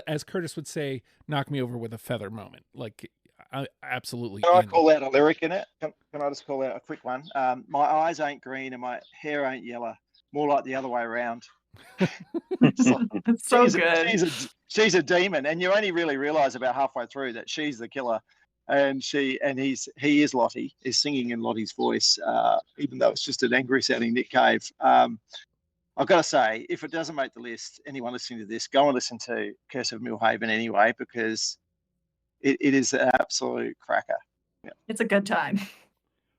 as Curtis would say, knock me over with a feather moment. Like I absolutely. Can I call out a lyric in it? Can I just call out a quick one? My eyes ain't green and my hair ain't yellow. More like the other way around. It's so good. She's a demon, and you only really realize about halfway through that she's the killer. And he is Lottie, is singing in Lottie's voice, even though it's just an angry sounding Nick Cave. I've got to say, if it doesn't make the list, anyone listening to this, go and listen to Curse of Millhaven anyway, because it is an absolute cracker. Yeah. It's a good time.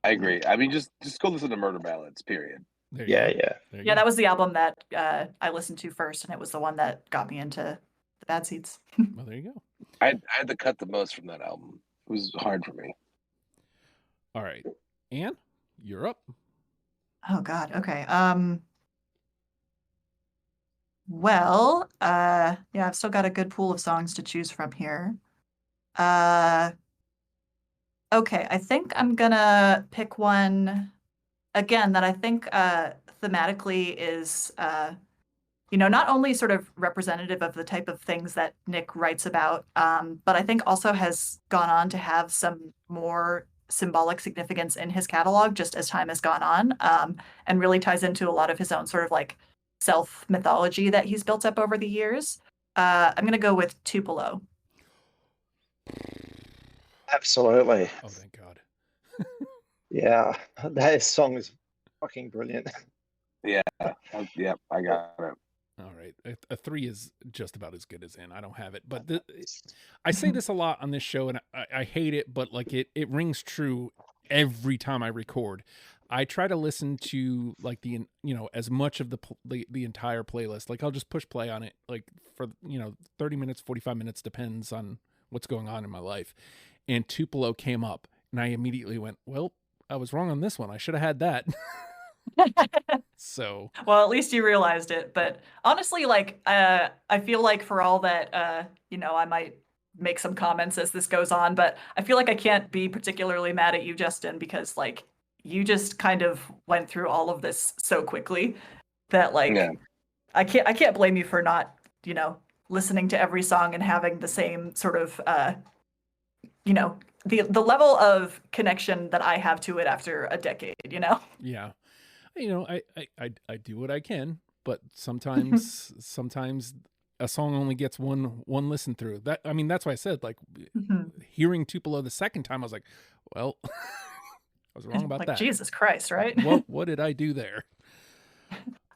I agree. I mean, just go listen to Murder Ballads. Period. Yeah. Yeah, that was the album that I listened to first, and it was the one that got me into the Bad Seeds. Well, there you go. I had to cut the most from that album. It was hard for me. All right, Anne, you're up. Oh God. Okay. Well, yeah, I've still got a good pool of songs to choose from here. Okay, I think I'm gonna pick one again that I think thematically is not only sort of representative of the type of things that Nick writes about, but I think also has gone on to have some more symbolic significance in his catalog just as time has gone on, and really ties into a lot of his own sort of like self-mythology that he's built up over the years. I'm going to go with Tupelo. Absolutely. Oh, thank God. Yeah, that song is fucking brilliant. Yeah, yeah, I got it. All right, a 3 is just about as good as in. I don't have it, but I say this a lot on this show, and I hate it, but like it rings true every time I record. I try to listen to like as much of the entire playlist. Like I'll just push play on it like for 30 minutes, 45 minutes, depends on what's going on in my life. And Tupelo came up, and I immediately went, well, I was wrong on this one. I should have had that. So well, at least you realized it. But honestly, like I feel like for all that I might make some comments as this goes on, but I feel like I can't be particularly mad at you, Justin, because like you just kind of went through all of this so quickly that like Yeah. I can't blame you for not, listening to every song and having the same sort of the level of connection that I have to it after a decade, yeah. I do what I can, but sometimes a song only gets one listen through. That's why I said like hearing Tupelo the second time, I was like, well, I was wrong about like, that. Jesus Christ, right? What did I do there?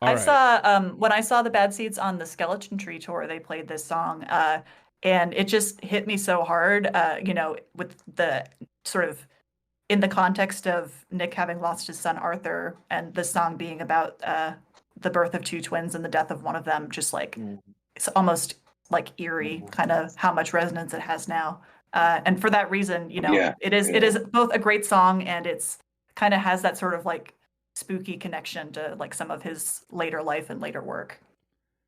I saw when I saw the Bad Seeds on the Skeleton Tree tour, they played this song, and it just hit me so hard, with the sort of in the context of Nick having lost his son Arthur, and the song being about the birth of two twins and the death of one of them, just like it's almost like eerie, kind of how much resonance it has now. And for that reason, it is both a great song, and it's kind of has that sort of like spooky connection to like some of his later life and later work.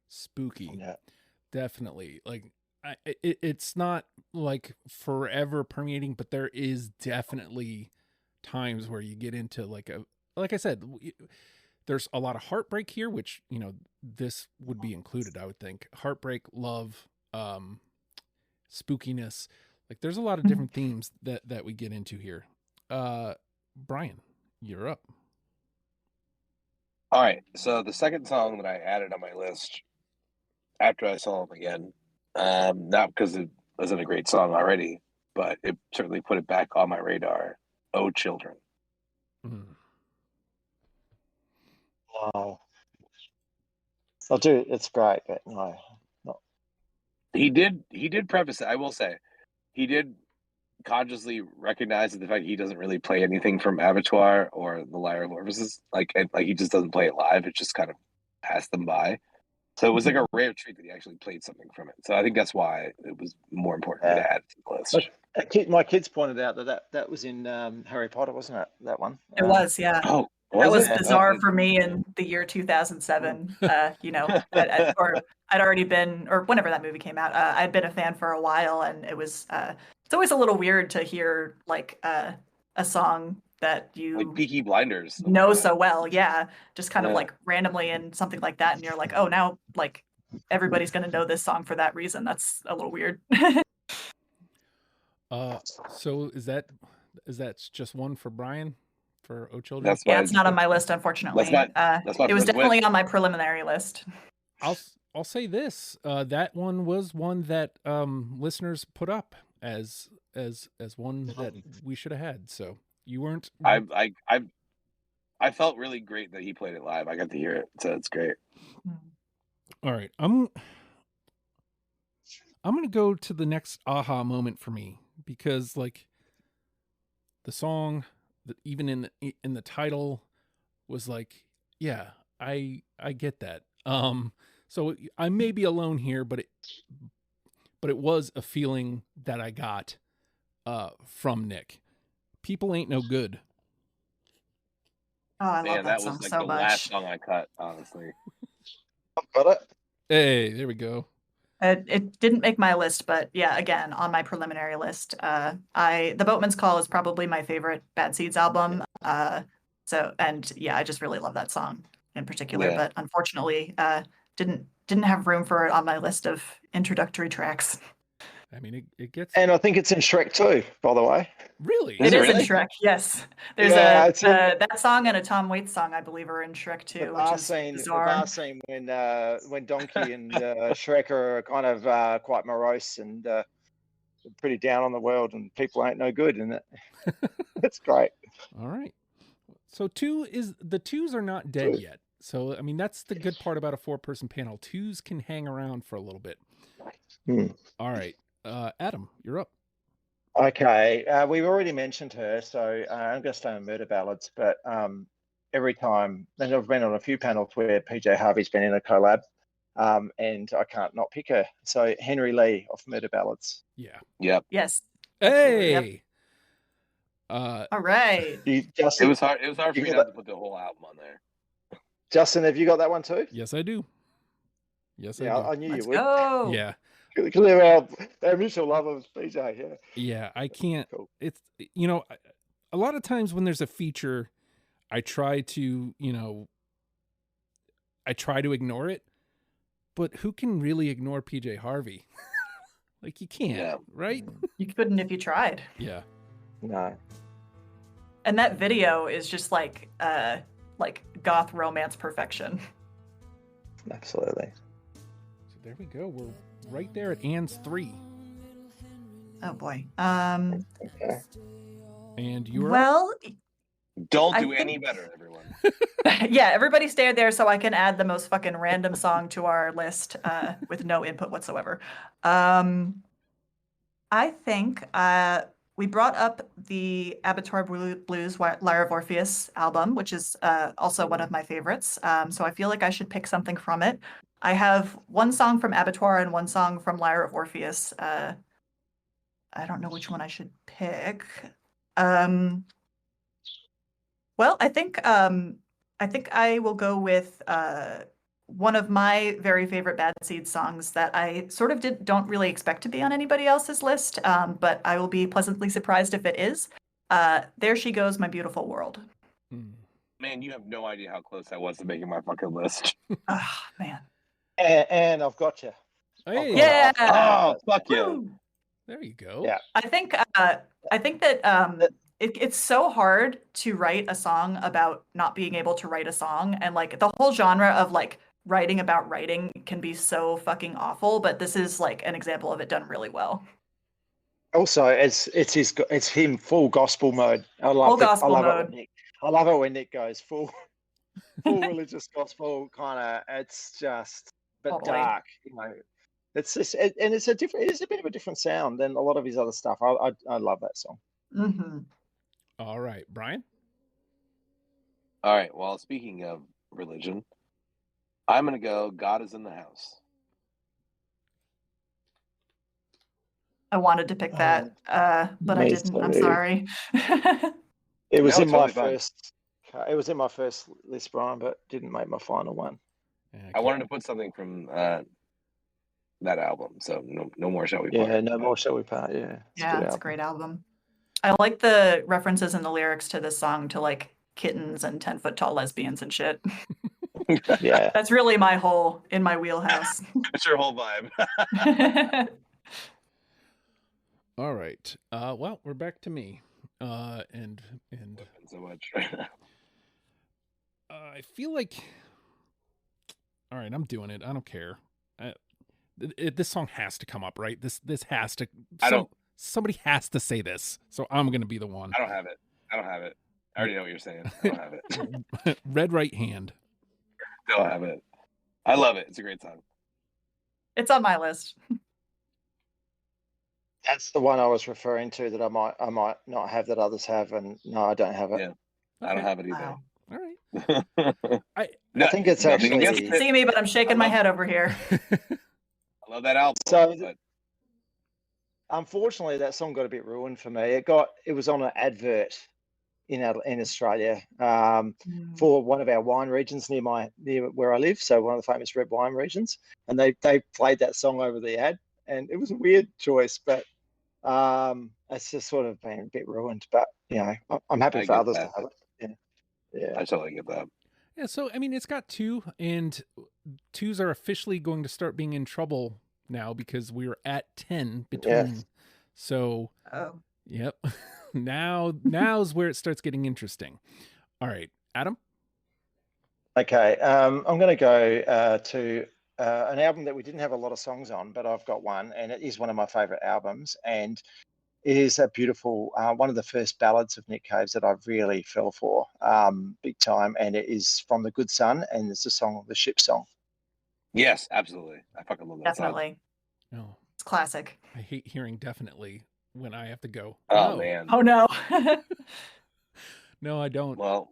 Spooky, Yeah. Definitely. Like it's not like forever permeating, but there is definitely times where you get into like I said, there's a lot of heartbreak here, which this would be included, I would think. Heartbreak, love, spookiness. Like there's a lot of different themes that we get into here. Bryan, you're up. All right, so the second song that I added on my list after I saw him again, not because it wasn't a great song already, but it certainly put it back on my radar. Oh, Children. Wow. I'll do it. It's great, but no. He did preface it, I will say. He did consciously recognize the fact he doesn't really play anything from Abattoir or The Lyre of Orpheus. Like he just doesn't play it live. It just kind of passed them by. So it was like a rare treat that he actually played something from it. So I think that's why it was more important to add to the list. My kids pointed out that was in Harry Potter, wasn't it? That one. It was, yeah. Oh, that was bizarre for me in the year 2007. I'd already been, or whenever that movie came out, I'd been a fan for a while, and it was. It's always a little weird to hear like a song that you like Peaky Blinders know so well, just kind of like randomly in something like that, and you're like, oh, now like everybody's gonna know this song for that reason. That's a little weird. So is that just one for Bryan? For Oh Children? It's not on my list, unfortunately. It was definitely on my preliminary list. I'll say this: that one was one that listeners put up as one that we should have had. So you weren't. I felt really great that he played it live. I got to hear it, so it's great. All right, I'm gonna go to the next aha moment for me, because like the song, even in the title, was like, yeah, I get that. So I may be alone here, but it was a feeling that I got from Nick. People Ain't No Good. Oh, I love that song was like so the much. last song I cut, honestly. Got it. Hey, there we go. It didn't make my list, but yeah, again, on my preliminary list. The Boatman's Call is probably my favorite Bad Seeds album. I just really love that song in particular, but unfortunately, didn't have room for it on my list of introductory tracks. I mean, it gets. And I think it's in Shrek too, by the way. Really? It is in Shrek, yes. There's that song and a Tom Waits song, I believe, are in Shrek too, which is bizarre. The last scene when Donkey and Shrek are kind of quite morose, and pretty down on the world and people ain't no good, and that's great. All right. So the twos are not dead yet. So I mean that's the good part about a 4-person panel. Twos can hang around for a little bit. All right, Adam, you're up. Okay, we've already mentioned her, so I'm going to stay on murder ballads. But every time, and I've been on a few panels where PJ Harvey's been in a collab, and I can't not pick her. So Henry Lee of Murder Ballads. Yeah. Yep. Yes. Hey. All right. It was hard. It was hard for me not to put the whole album on there. Justin, have you got that one too? Yes, I do. Yes, yeah, I do. I knew Let's you would. go. Yeah. Because our mutual love of PJ. Yeah. Yeah, I can't. Cool. It's a lot of times when there's a feature, I try to ignore it, but who can really ignore PJ Harvey? Like you can't, right? You couldn't if you tried. Yeah. No. And that video is just like goth romance perfection. Absolutely. So there we go. We're right there at Anne's 3. Oh boy. Okay. And you were Well, Don't do any better, everyone. yeah, everybody stay there so I can add the most fucking random song to our list with no input whatsoever. I think we brought up the Abattoir Blues Lyre of Orpheus album, which is also one of my favorites. So I feel like I should pick something from it. I have one song from Abattoir and one song from Lyre of Orpheus. I don't know which one I should pick. Well, I think I will go with one of my very favorite Bad Seeds songs that I sort of don't really expect to be on anybody else's list, but I will be pleasantly surprised if it is. There She Goes, My Beautiful World. Man, you have no idea how close that was to making my fucking list. Oh, man. And I've got you. Hey. Yeah. Oh, fuck yeah. Woo. There you go. Yeah. I think that it's so hard to write a song about not being able to write a song, and like the whole genre of like writing about writing can be so fucking awful, but this is like an example of it done really well. Also, it's him full gospel mode. I love it when Nick goes full religious gospel kind of. It's just dark, It's just and it's a bit of a different sound than a lot of his other stuff. I love that song. Mm-hmm. All right, Bryan. All right. Well, speaking of religion, I'm gonna go. God Is in the House. I wanted to pick that, but I didn't. I'm sorry. It was No, in my totally fine. first. It was in my first list, Bryan, but didn't make my final one. I wanted to put something from that album, so no more shall we part. Yeah, no more shall we part. Yeah, It's a great album. I like the references in the lyrics to this song to like kittens and 10-foot tall lesbians and shit. Yeah, That's really my wheelhouse. That's your whole vibe. All right. Well, we're back to me. And so much. I feel like. All right, I'm doing it. I don't care. This song has to come up, right? This has to. Somebody has to say this, so I'm gonna be the one. I don't have it. I already know what you're saying. I don't have it. Red Right Hand. Don't have it. I love it. It's a great song. It's on my list. that's the one I was referring to that I might not have that others have, and no, I don't have it. Yeah, I don't have it either. Wow. All right. I think it's actually. You can't see me, but I'm shaking my head over here. I love that album. So, but unfortunately, that song got a bit ruined for me. It was on an advert in Australia for one of our wine regions near where I live. So one of the famous red wine regions, and they played that song over the ad, and it was a weird choice, but it's just sort of been a bit ruined. But I'm happy for others to have it. Yeah, I totally get that. Yeah, so I mean, it's got 2, and 2s are officially going to start being in trouble now because we're at 10 between. Yeah. So, yep. Now's where it starts getting interesting. All right, Adam. Okay, I'm going to go to an album that we didn't have a lot of songs on, but I've got one, and it is one of my favourite albums. And it is a beautiful, one of the first ballads of Nick Cave's that I really fell for, big time. And it is from The Good Son, and it's the song, The Ship Song. Yes, absolutely. I fucking love that song. Definitely. No, It's classic. I hate hearing definitely when I have to go. Oh no. man. Oh no. No, I don't. Well,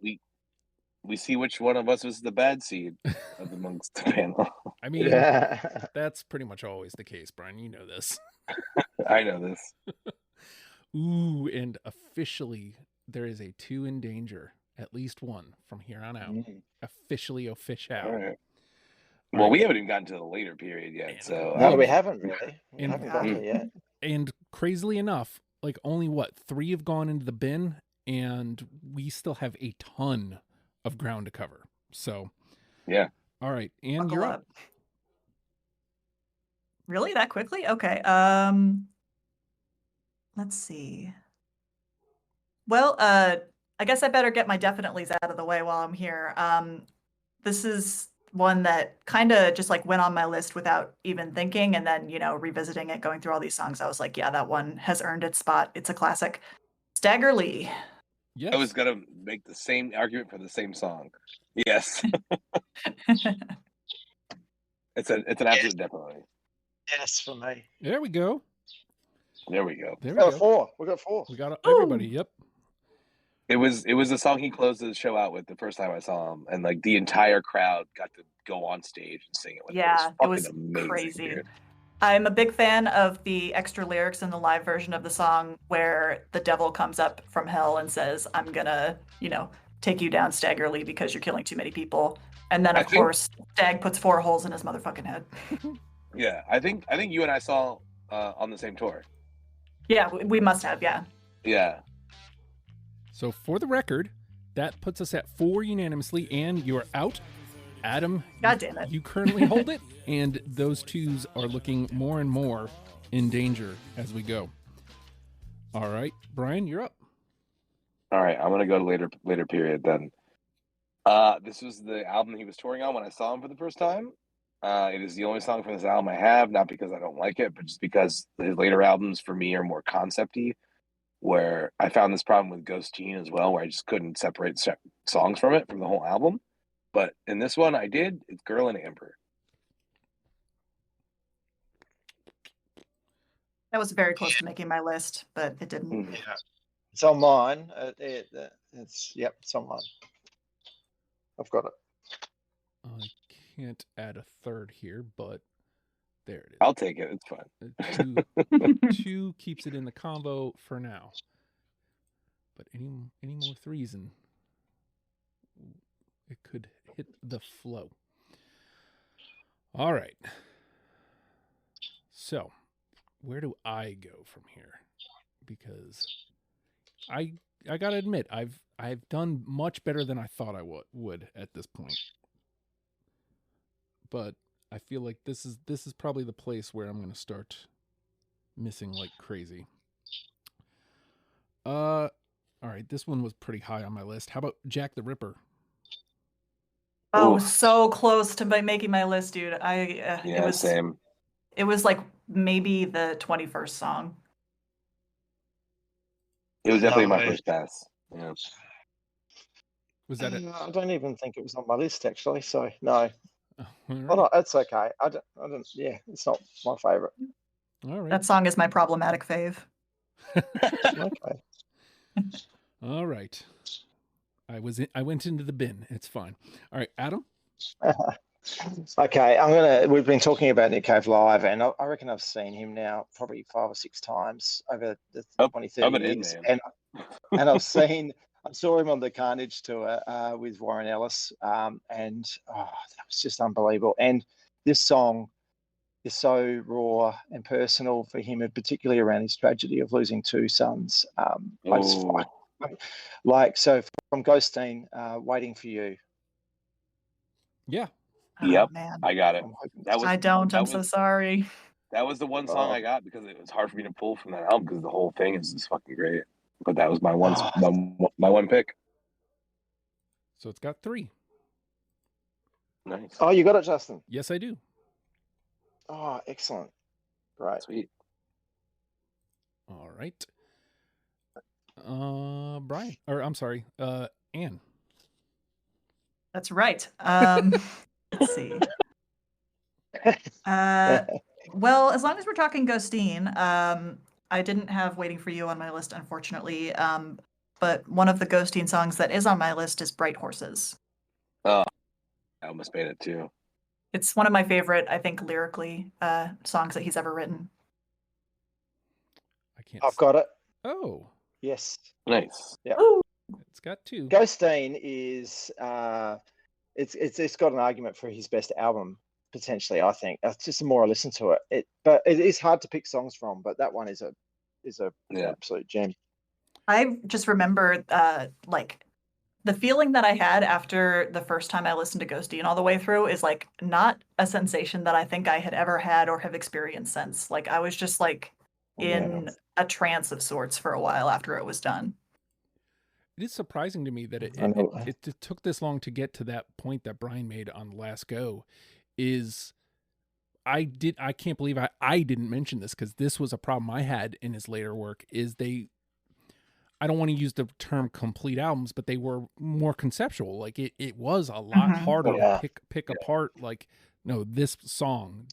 we see which one of us was the bad seed of amongst the panel. I mean, Yeah. that's pretty much always the case, Brian. You know this. I know this. Ooh, and officially there is a 2 in danger, at least one from here on out. Officially official. All right. All Well, right. we haven't even gotten to the later period yet, so No, we haven't really. We And- haven't got there yet. And crazily enough, like only 3 have gone into the bin, and we still have a ton of ground to cover. So, yeah. all right, and Buckle you're up. up. Really? That quickly? Okay. Let's see. Well, I guess I better get my definitelys out of the way while I'm here. This is one that kind of just like went on my list without even thinking, and then, revisiting it, going through all these songs, I was like, yeah, that one has earned its spot. It's a classic. Stagger Lee. Yes. I was gonna make the same argument for the same song. Yes. It's an absolute definitely. Yes, for me. There we go. There we go. There We we got go. 4. We got 4. We got everybody. Yep. It was the song he closed the show out with the first time I saw him, and like the entire crowd got to go on stage and sing it with him. Yeah, it was fucking amazing, crazy. dude. I'm a big fan of the extra lyrics in the live version of the song where the devil comes up from hell and says, I'm gonna, take you down staggerly because you're killing too many people. And then, I of think- course, Stag puts 4 holes in his motherfucking head. Yeah, I think you and I saw on the same tour. Yeah, we must have, yeah. Yeah. So for the record, that puts us at 4 unanimously, and you're out. Adam, God damn it. you currently hold it, and those 2s are looking more and more in danger as we go. All right, Brian, you're up. All right, I'm gonna go to later period then. This was the album he was touring on when I saw him for the first time. It is the only song from this album I have, not because I don't like it, but just because his later albums for me are more concept-y, where I found this problem with Ghost Teen as well, where I just couldn't separate songs from it, from the whole album. But in this one, I did. It's Girl and Amber. That was very close to making my list, but it didn't. Mhm. Yeah. It's on mine. It's on mine. I've got it. I can't add a third here, but there it is. I'll take it. It's fine. 2 keeps it in the combo for now. But any more 3s and it could hit the flow. All right. So, where do I go from here? Because I gotta admit, I've done much better than I thought I would at this point. But I feel like this is probably the place where I'm going to start missing like crazy. All right, this one was pretty high on my list. How about Jack the Ripper? Oh, Ooh. so close to making my list, dude. Yeah, same. It was like maybe the 21st song. It was definitely my No. first pass. Yeah. Was that it? I don't even think it was on my list, actually. So, no. Oh, all right. Well, no, it's okay. I don't, yeah, it's not my favourite. All right. That song is my problematic fave. Okay. All right. I went into the bin. It's fine. All right, Adam. Okay, we've been talking about Nick Cave live, and I reckon I've seen him now probably 5 or 6 times over the 20, 30 years. And I saw him on the Carnage tour with Warren Ellis, and that was just unbelievable. And this song is so raw and personal for him, and particularly around his tragedy of losing 2 sons. So from Ghosteen, Waiting for You. Yeah. Yep. Oh, man. I got it. I don't. I'm so sorry. That was the one song I got because it was hard for me to pull from that album because the whole thing is just fucking great. But that was my one pick. So it's got 3. Nice. Oh, you got it, Justin. Yes, I do. Oh, excellent. Right. Sweet. All right. Bryan, or I'm sorry, Anne. That's right. Let's see. Well, as long as we're talking Ghosteen, I didn't have Waiting for You on my list, unfortunately. But one of the Ghosteen songs that is on my list is Bright Horses. Oh, I almost made it too. It's one of my favorite, I think, lyrically, songs that he's ever written. I can't. I've got it. Oh, Yes. Nice. Yeah. Ooh. it's got two. Ghosteen is it's got an argument for his best album potentially. I think that's just the more I listen to it. But it is hard to pick songs from. But that one is a absolute gem. I just remember, like, the feeling that I had after the first time I listened to Ghosteen all the way through is like not a sensation that I think I had ever had or have experienced since. Like, I was just like in a trance of sorts for a while after it was done. It is surprising to me that it took this long to get to that point that Bryan made on Last Go. I can't believe I didn't mention this, because this was a problem I had in his later work. I don't want to use the term complete albums, but they were more conceptual. Like it was a lot harder to pick apart. Like, no, this song,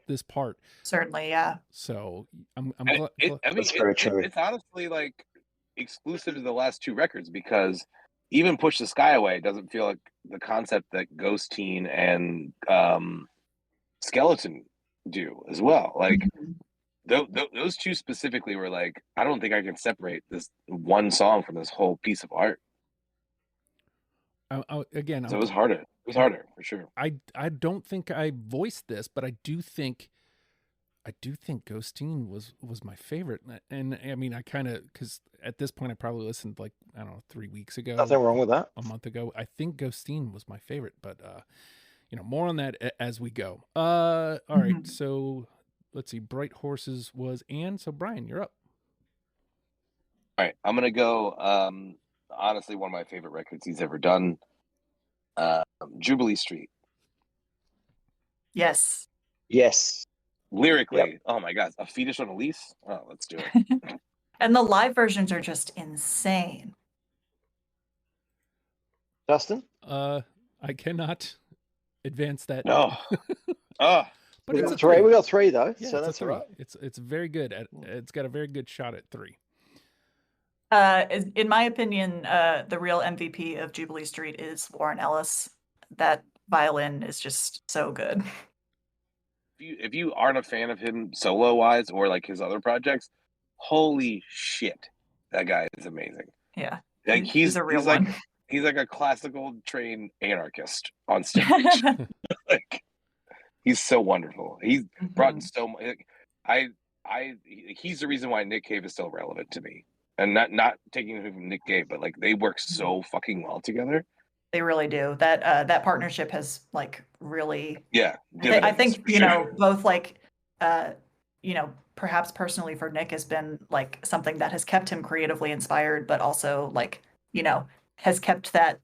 this part. Certainly, yeah. So I'm glad. It's honestly like exclusive to the last two records, because even Push the Sky Away doesn't feel like the concept that Ghosteen and Skeleton do as well. Like those two specifically were like, I don't think I can separate this one song from this whole piece of art. Again, so it was harder. It was harder for sure. I don't think I voiced this, but I do think Ghosteen was my favorite. And I mean, I kind of, because at this point I probably listened like, I don't know, 3 weeks ago. Nothing wrong with that. A month ago. I think Ghosteen was my favorite, but more on that as we go. All right, so let's see. Bright Horses was Anne. So Bryan, you're up. All right, I'm gonna go. Honestly, one of my favorite records he's ever done. Jubilee Street. Yes. Lyrically, oh my God, A Fetus on a Lease. Oh, let's do it. And the live versions are just insane. Justin? I cannot advance that. No. Oh. But it's a three. We got three though, yeah, so that's all right. It's very good. It's got a very good shot at 3. In my opinion, the real MVP of Jubilee Street is Warren Ellis. That violin is just so good. If you aren't a fan of him solo wise or like his other projects, holy shit, that guy is amazing. Yeah, like he's a real one. He's like a classical trained anarchist on stage. Like, he's so wonderful. He's brought in so much. He's the reason why Nick Cave is still relevant to me. And not taking him from Nick Cave, but like they work so fucking well together. They really do. That partnership has like really. Yeah, I think both like perhaps personally for Nick has been like something that has kept him creatively inspired, but also like has kept that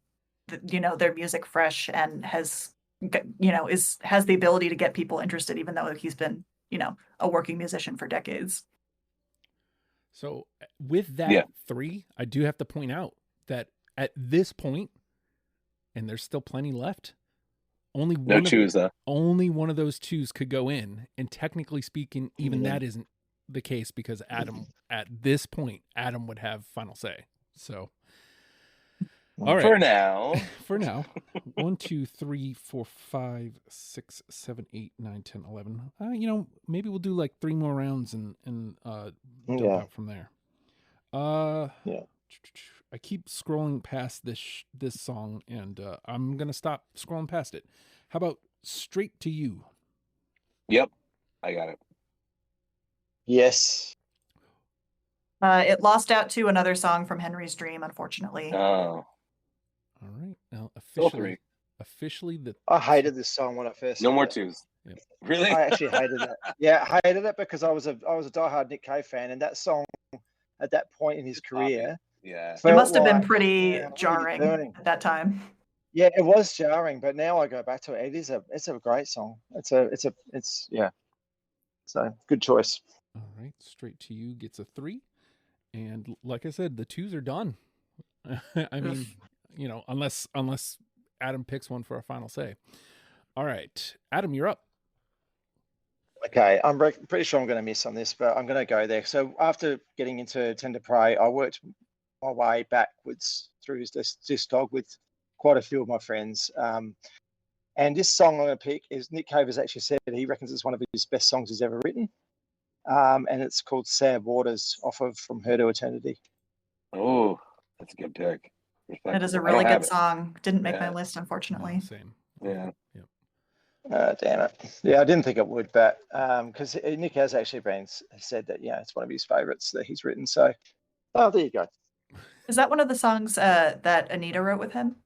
their music fresh and has has the ability to get people interested, even though he's been a working musician for decades. So with that 3, I do have to point out that at this point, and there's still plenty left, only one of those 2s could go in. And technically speaking, even that isn't the case, because Adam, at this point, Adam would have final say. So, all right. For now, 1, 2, 3, 4, 5, 6, 7, 8, 9, 10, 11. Maybe we'll do like 3 more rounds and dump out from there. I keep scrolling past this song, and I'm gonna stop scrolling past it. How about Straight to You? Yep, I got it. Yes. It lost out to another song from Henry's Dream, unfortunately. Oh. All right. Now officially I hated this song when I first. No more 2s. Yep. Really? I actually hated it. Yeah, I hated it because I was a diehard Nick Cave fan, and that song at that point in his career, it must have been pretty jarring at that time. Yeah, it was jarring, but now I go back to it. It's a great song. It's So good choice. All right, Straight to You gets a 3, and like I said, the 2s are done. I mean, unless Adam picks one for a final say. All right, Adam, you're up. Okay, I'm pretty sure I'm going to miss on this, but I'm going to go there. So after getting into Tender Prey, I worked my way backwards through his discog with quite a few of my friends. And this song I'm going to pick is Nick Cave has actually said he reckons it's one of his best songs he's ever written. And it's called Sad Waters off of From Her to Eternity. Oh, that's a good pick. That is a really good song. Didn't make my list, unfortunately. No, same. Yeah. Damn it. Yeah, I didn't think it would, but because Nick has actually said that, it's one of his favorites that he's written. So, there you go. Is that one of the songs that Anita wrote with him?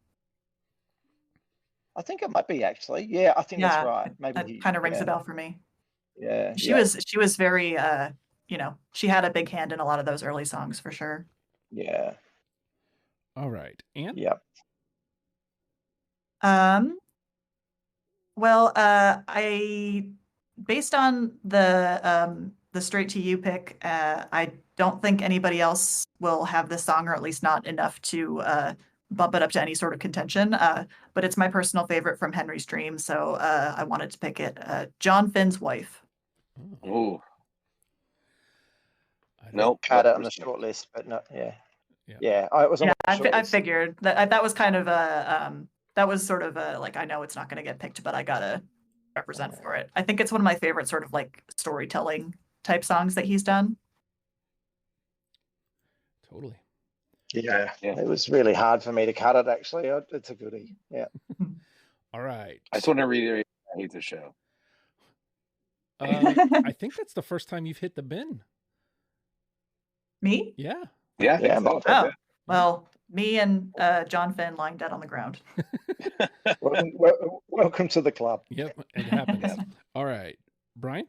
I think it might be, actually. Yeah, I think that's right. Maybe that kind of rings a bell for me. Yeah. She was very, she had a big hand in a lot of those early songs for sure. Yeah. All right. And? Yep. Well, I based on the Straight to You pick, I don't think anybody else will have this song, or at least not enough to bump it up to any sort of contention. But it's my personal favorite from Henry's Dream, so I wanted to pick it. John Finn's Wife. Oh. Nope. Had it on the short list, but not. Yeah. I was. I figured that was kind of a that was sort of a like, I know it's not going to get picked, but I gotta represent for it. I think it's one of my favorite sort of like storytelling type songs that he's done. Totally. Yeah. It was really hard for me to cut it, actually. It's a goodie. Yeah. All right. I just want to reiterate, I hate the show. I think that's the first time you've hit the bin. Me? Yeah. Yeah. Oh, well, me and John Finn lying dead on the ground. Welcome to the club. Yep, it happens. All right, Bryan?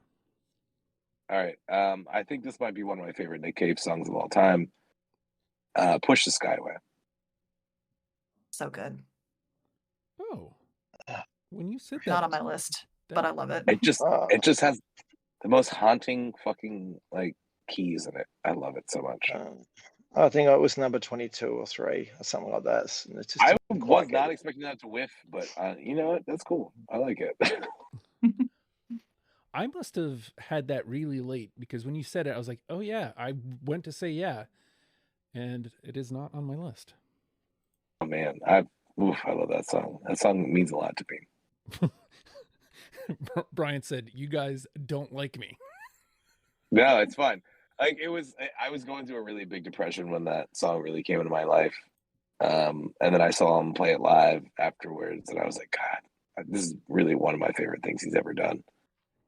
All right. I think this might be one of my favorite Nick Cave songs of all time. Push the Skyway. So good. Oh. When you said that. Not on my list, but I love it. It just has the most haunting fucking like keys in it. I love it so much. I think it was number 22 or 3 or something like that. It's just I was not expecting that to whiff, but you know what? That's cool. I like it. I must have had that really late because when you said it, I was like, oh yeah, I went to say yeah. And it is not on my list. Oh man, I love that song. That song means a lot to me. Bryan said, you guys don't like me. No, it's fine. Like I was going through a really big depression when that song really came into my life. And then I saw him play it live afterwards, and I was like, God, this is really one of my favorite things he's ever done.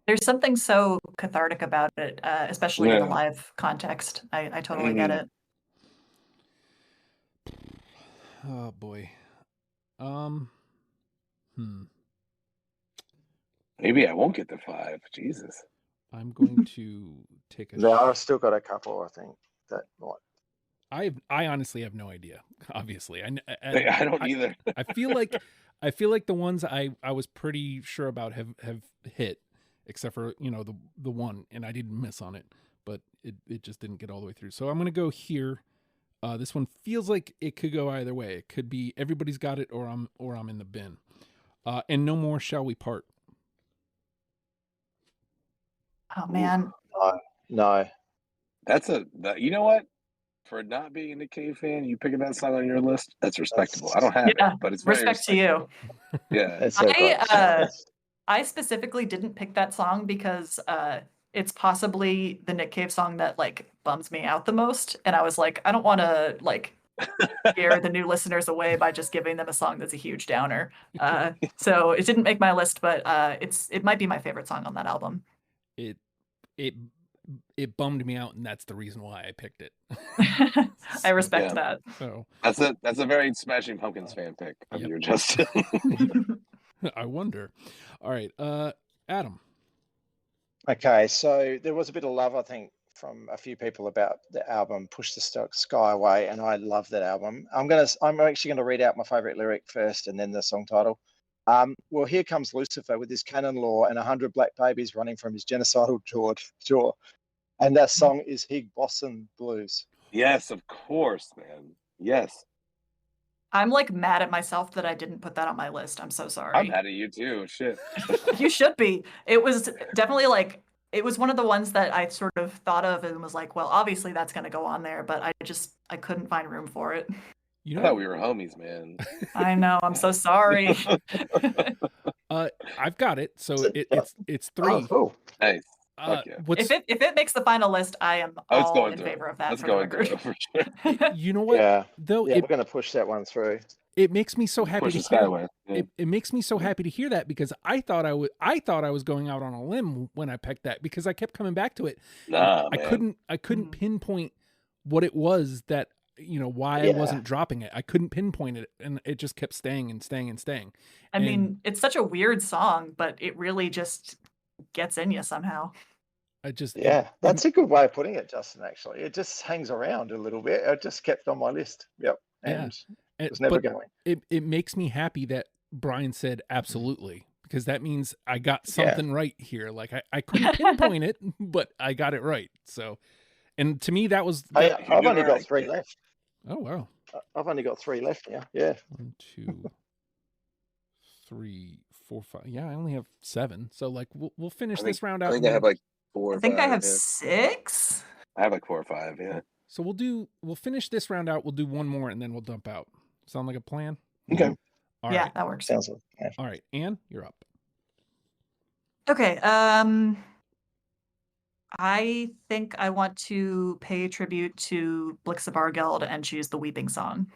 There's something so cathartic about it, especially in the live context. I totally get it. Oh boy. Maybe I won't get the 5. Jesus. I'm going to take a. No, I've still got a couple. I think that might. I honestly have no idea. Obviously, I don't either. I feel like the ones I was pretty sure about have hit, except for the one, and I didn't miss on it, but it just didn't get all the way through. So I'm gonna go here. This one feels like it could go either way. It could be Everybody's Got It, or I'm in the bin. And No More Shall We Part. Oh man. No. You know what? For not being a Nick Cave fan, you picking that song on your list, that's respectable. I don't have it, but it's very respect to you. Yeah. I specifically didn't pick that song because it's possibly the Nick Cave song that like bums me out the most, and I was like, I don't want to like scare the new listeners away by just giving them a song that's a huge downer. So it didn't make my list, but it might be my favorite song on that album. It bummed me out, and that's the reason why I picked it. I respect that. So that's a very Smashing Pumpkins fan pick of your Justin. I wonder. All right, Adam. Okay, so there was a bit of love, I think, from a few people about the album Push the Skyway, and I love that album. I'm actually gonna read out my favorite lyric first, and then the song title. Well, here comes Lucifer with his canon law and 100 black babies running from his genocidal jaw. And that song is Higbossen Blues. Yes, of course, man. Yes. I'm like mad at myself that I didn't put that on my list. I'm so sorry. I'm mad at you too. Shit. You should be. It was definitely like, it was one of the ones that I sort of thought of and was like, well, obviously that's going to go on there, but I couldn't find room for it. I thought we were homies, man. I know. I'm so sorry. I've got it. So it's 3. Oh, cool. Nice. Yeah. If it makes the final list, I am all in favor of that. Let's go into it for sure. You know what? Yeah. Though we're going to push that one through. It makes me so happy to hear. Yeah. It makes me so happy to hear that, because I thought I was going out on a limb when I picked that, because I kept coming back to it. Nah, I man. couldn't pinpoint what it was that, why I wasn't dropping it. I couldn't pinpoint it, and it just kept staying and staying and staying. I mean, it's such a weird song, but it really just gets in you somehow. That's a good way of putting it, Justin. Actually, it just hangs around a little bit. It just kept on my list. Yep, and it was never going. It makes me happy that Bryan said absolutely, because that means I got something right here. Like I couldn't pinpoint it, but I got it right. So, and to me, that was. I've only got 3 left. Oh wow! I've only got 3 left now. Yeah. 1, 2, 3, 4, 5. Yeah, I only have 7. So like we'll finish this round out. I think I have like 4. I think I have 6. I have like 4 or 5. Yeah. So we'll finish this round out. We'll do one more and then we'll dump out. Sound like a plan? Okay. All yeah, right. that works. Sounds like. Yeah. All right, Anne, you're up. Okay. I think I want to pay tribute to Blixabargeld and choose the Weeping Song.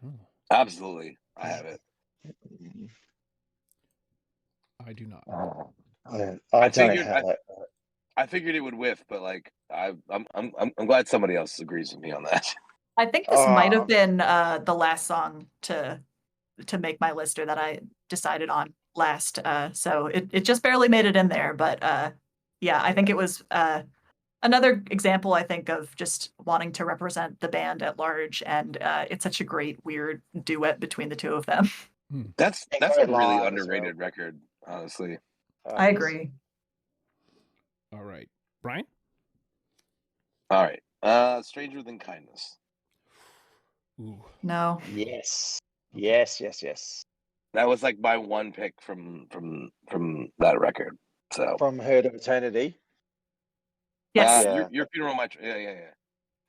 Oh, Absolutely. I have it. I do not. I don't have it. I figured it would whiff, but like I'm glad somebody else agrees with me on that. I think this might have been the last song to make my list, or that I decided on last. So it just barely made it in there, but yeah, I think it was another example, I think, of just wanting to represent the band at large, and it's such a great, weird duet between the two of them. That's a really underrated record, honestly. I agree. All right, Bryan? All right. Stranger Than Kindness. Ooh. No. Yes. That was like my one pick from that record. So From Herd of Eternity. Yes. Your Funeral, My Trial.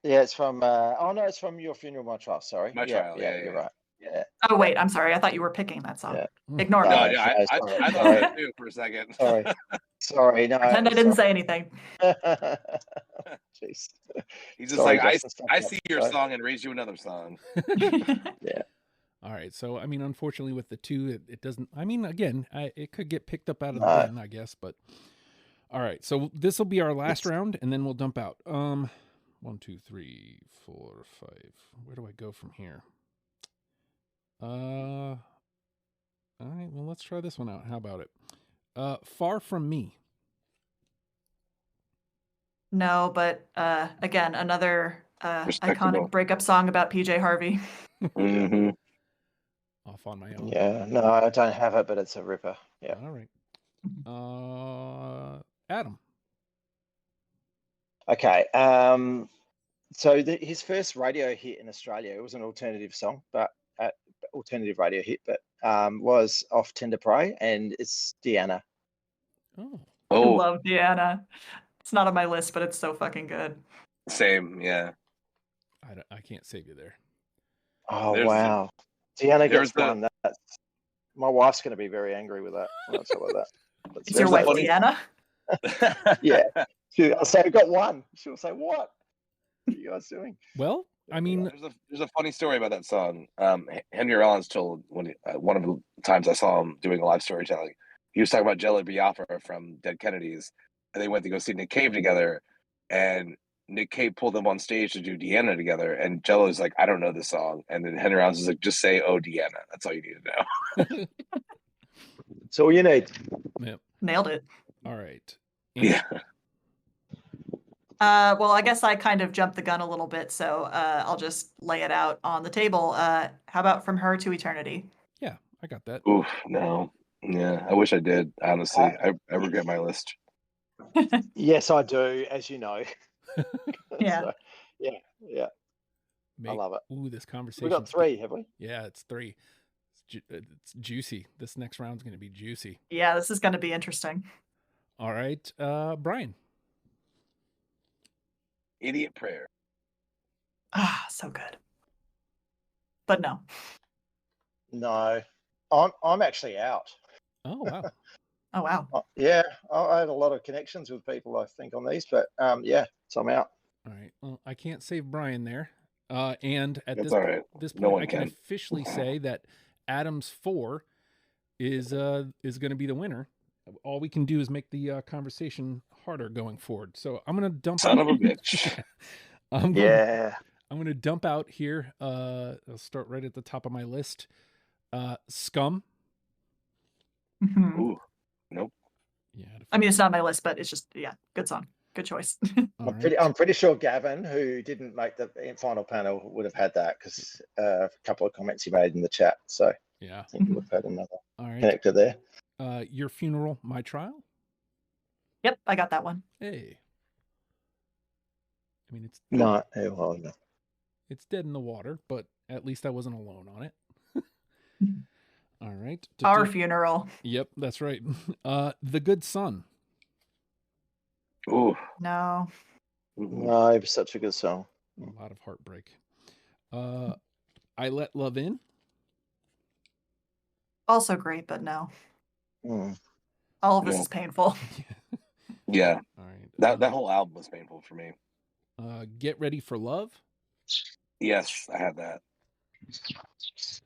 Yeah, it's from. It's from Your Funeral, My Trial. Sorry. My Trial. Yeah, you're right. Yeah. Oh wait, I'm sorry. I thought you were picking that song. Yeah. Ignore No, me. I thought that too for a second. Sorry. No. Pretend I didn't say anything. Jeez. He's just like, I see your song and raise you another song. Yeah. All right. So, I mean, unfortunately with the 2, it doesn't, I mean, again, it could get picked up out of the bin, I guess, but all right. So this will be our last round and then we'll dump out. 1, 2, 3, 4, 5. Where do I go from here? All right. Well, let's try this one out. How about it? Far From Me. No, but again, another iconic Respectable. breakup song about PJ Harvey. Mm-hmm. Off on my own. Yeah. No, I don't have it, but it's a ripper. Yeah. All right. Adam. Okay. So his first radio hit in Australia, it was an alternative song, but alternative radio hit, but was off Tender Prey, and it's Deanna. I love Deanna. It's not on my list, but it's so fucking good. Same, yeah. I can't save you there. Oh, wow. Deanna gets one. My wife's going to be very angry with that when I tell her that. Is your wife Deanna? Yeah. I'll say, I got one. She'll say, what are you guys doing? Well, I mean, there's a funny story about that song. Henry Rollins told one of the times I saw him doing a live storytelling, he was talking about Jello Biafra from Dead Kennedys, and they went to go see Nick Cave together, and Nick Cave pulled them on stage to do Deanna together, and Jello's like, I don't know this song, and then Henry Rollins is like, just say, oh, Deanna. That's all you need to know. That's all you need. Yep. Nailed it. All right. Yeah. Well, I guess I kind of jumped the gun a little bit, so I'll just lay it out on the table. How about From Her to Eternity? Yeah, I got that. Oof, no. Yeah, I wish I did. Honestly, I regret my list. Yes, I do, as you know. Yeah. So, yeah, I love it. Ooh, this We conversation. got 3, have we? Yeah, it's 3. It's juicy. This next round's going to be juicy. Yeah, this is going to be interesting. All right, Bryan. Idiot Prayer. Ah, so good. But no. No, I'm actually out. Oh, wow. Oh, wow. Yeah, I had a lot of connections with people, I think, on these, but yeah, so I'm out. All right. Well, I can't save Bryan there. And at That's all right. this No point, one I can can. officially say that Adams 4 is going to be the winner. All we can do is make the conversation harder going forward. So I'm going to dump Son out. of a bitch. I'm going to dump out here. I'll start right at the top of my list. Scum. Mhm. Ooh, nope. Yeah. I mean, it's not on my list, but it's just, yeah, good song. Good choice. All right. I'm pretty sure Gavin, who didn't make the final panel, would have had that because a couple of comments he made in the chat. So Yeah. I think he would have had another All right. connector there. Your Funeral, My Trial. Yep, I got that one. Hey. I mean, it's No. it's dead in the water, but at least I wasn't alone on it. All right. Our Funeral. Yep, that's right. The Good Son. Ooh. No. No, it was such a good song. A lot of heartbreak. I Let Love In. Also great, but no. Mm. All of this is painful. Yeah. All right. That whole album was painful for me. Get Ready for Love. Yes, I had that.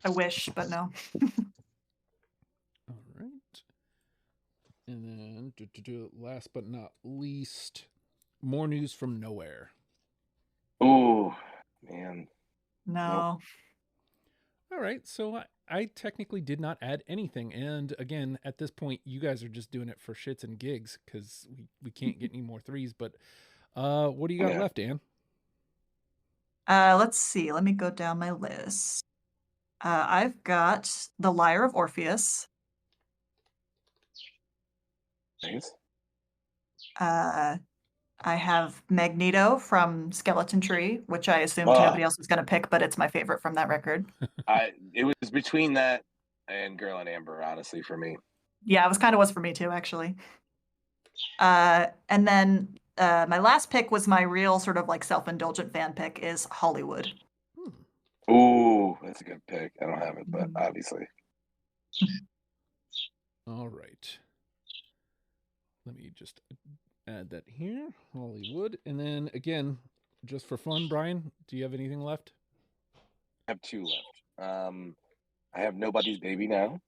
I wish, but no. All right. And then last but not least, More News from Nowhere. Ooh, man. No. All right. So I technically did not add anything. And again, at this point, you guys are just doing it for shits and gigs because we can't get any more 3s. But what do you got left, Ann? Let's see. Let me go down my list. I've got The Lyre of Orpheus. Nice. I have Magneto from Skeleton Tree, which I assumed nobody else was going to pick, but it's my favorite from that record. It was between that and Girl and Amber, honestly, for me. Yeah, it was for me too, actually. And then my last pick was my real sort of like self-indulgent fan pick is Hollywood. Ooh, that's a good pick. I don't have it, but obviously. All right. Let me just add that here. Hollywood. And then again, just for fun, Bryan, do you have anything left? I have 2 left. I have Nobody's Baby Now.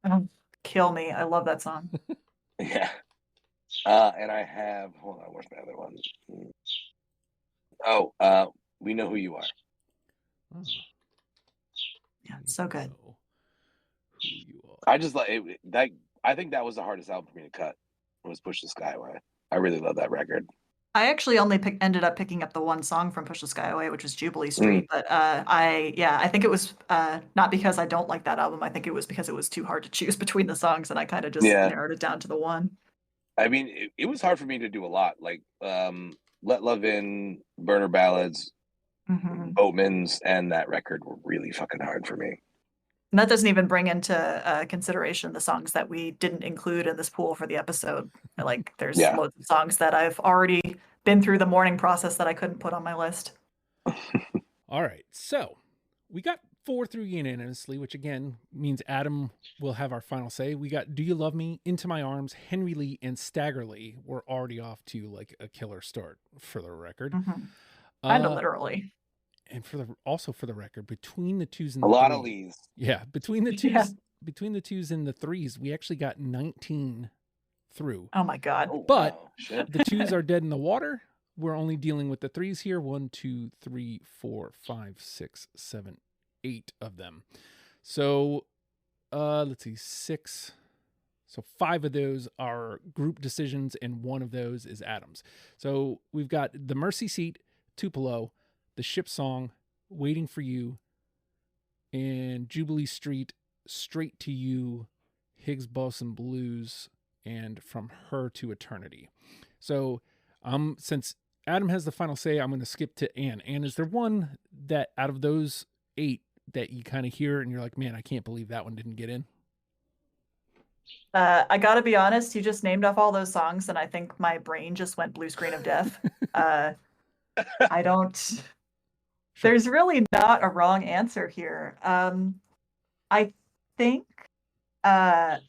Oh, kill me. I love that song. Yeah. And I have, hold on, where's my other one? Oh, We Know Who You Are. Oh. Yeah, so good. Who you are. I just like it. I think that was the hardest album for me to cut. Was Push the Sky Away. I really love that record. I actually only ended up picking up the one song from Push the Sky Away, which was Jubilee Street. But I think it was not because I don't like that album. I think it was because it was too hard to choose between the songs, and I kind of just narrowed it down to the one. I mean, it was hard for me to do a lot. Like Let Love In, Burner Ballads, Boatman's, and that record were really fucking hard for me. And that doesn't even bring into consideration the songs that we didn't include in this pool for the episode. Like, there's loads of songs that I've already been through the mourning process that I couldn't put on my list. All right. So we got 4 through unanimously, which again means Adam will have our final say. We got Do You Love Me, Into My Arms, Henry Lee, and Staggerly. We're already off to like a killer start for the record. Kind of literally. And for the record, between the 2s and a the lot 3s, of Lees. Yeah, between the 2s, between the 2s and the 3s, we actually got 19 through. Oh my god! But the 2s are dead in the water. We're only dealing with the 3s here. 1, 2, 3, 4, 5, 6, 7, 8 of them. So, let's see, 6. So 5 of those are group decisions, and 1 of those is Adam's. So we've got The Mercy Seat, Tupelo, The Ship Song, Waiting for You, and Jubilee Street, Straight to You, Higgs Boson Blues, and From Her to Eternity. So, since Adam has the final say, I'm going to skip to Anne. Anne, is there one that out of those 8 that you kind of hear and you're like, man, I can't believe that one didn't get in? I gotta be honest, you just named off all those songs, and I think my brain just went blue screen of death. I don't. Sure. There's really not a wrong answer here. I think I'm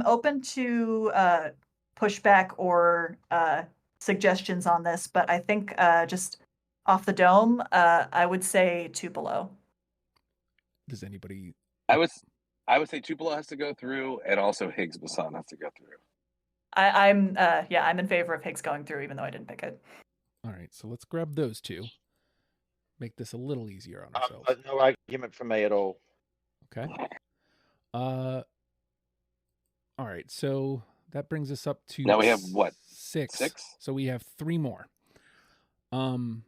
open to pushback or suggestions on this, but I think just off the dome, I would say Tupelo. Does anybody? I would say Tupelo has to go through, and also Higgs Boson has to go through. I'm in favor of Higgs going through, even though I didn't pick it. All right, so let's grab those 2. Make this a little easier on ourselves. No argument from me at all. Okay. All right, so that brings us up to Now we have what? 6. 6? So we have 3 more. Again,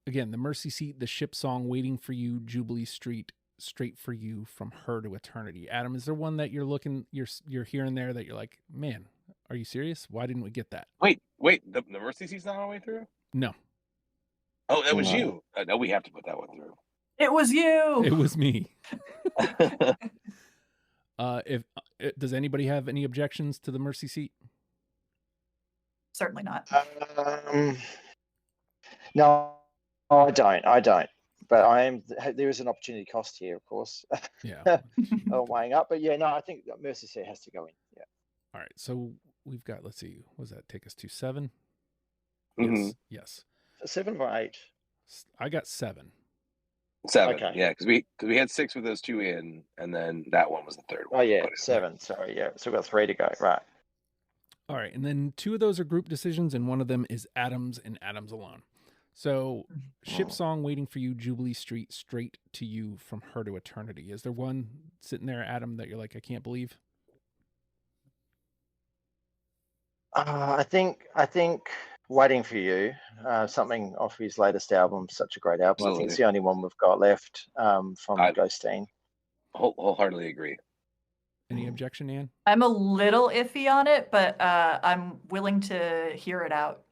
the Mercy Seat, the Ship Song, Waiting for You, Jubilee Street, Straight for You, From Her to Eternity. Adam, is there one that you're hearing there that you're like, man, are you serious? Why didn't we get that? Wait, the Mercy Seat's not all the way through? No. Oh, that was you. No, we have to put that one through. It was you. It was me. Does anybody have any objections to the Mercy Seat? Certainly not. No, I don't. But there is an opportunity cost here, of course. Yeah. Weighing up. But yeah, no, I think Mercy Seat has to go in. Yeah. All right. So we've got, let's see, what does that take us to? 7? Mm-hmm. Yes. 7 or 8? I got 7. 7. Okay. Yeah, because we had 6 with those 2 in, and then that one was the third one. Oh yeah, 7. Sorry, yeah. So we've got 3 to go. Right. All right, and then 2 of those are group decisions, and one of them is Adams and Adams alone. So, Ship Song, Waiting for You, Jubilee Street, Straight to You, From Her to Eternity. Is there one sitting there, Adam, that you're like, I can't believe? I think Waiting for You, something off his latest album, such a great album. Absolutely. I think it's the only one we've got left from Ghosteen. Wholeheartedly agree. Any objection, Ann? I'm a little iffy on it, but I'm willing to hear it out.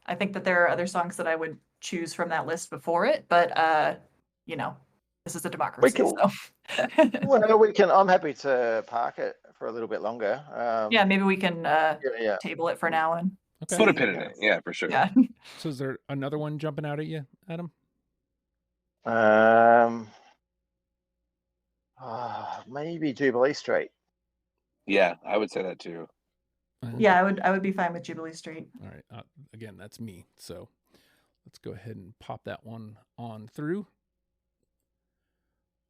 I think that there are other songs that I would choose from that list before it, but this is a democracy. Well, we can. I'm happy to park it for a little bit longer. Yeah, maybe we can table it for now and put a pin in it. Yeah, for sure. Yeah. So, is there another one jumping out at you, Adam? Maybe Jubilee Street. Yeah, I would say that too. Yeah, I would be fine with Jubilee Street. All right. Again, that's me. So let's go ahead and pop that one on through.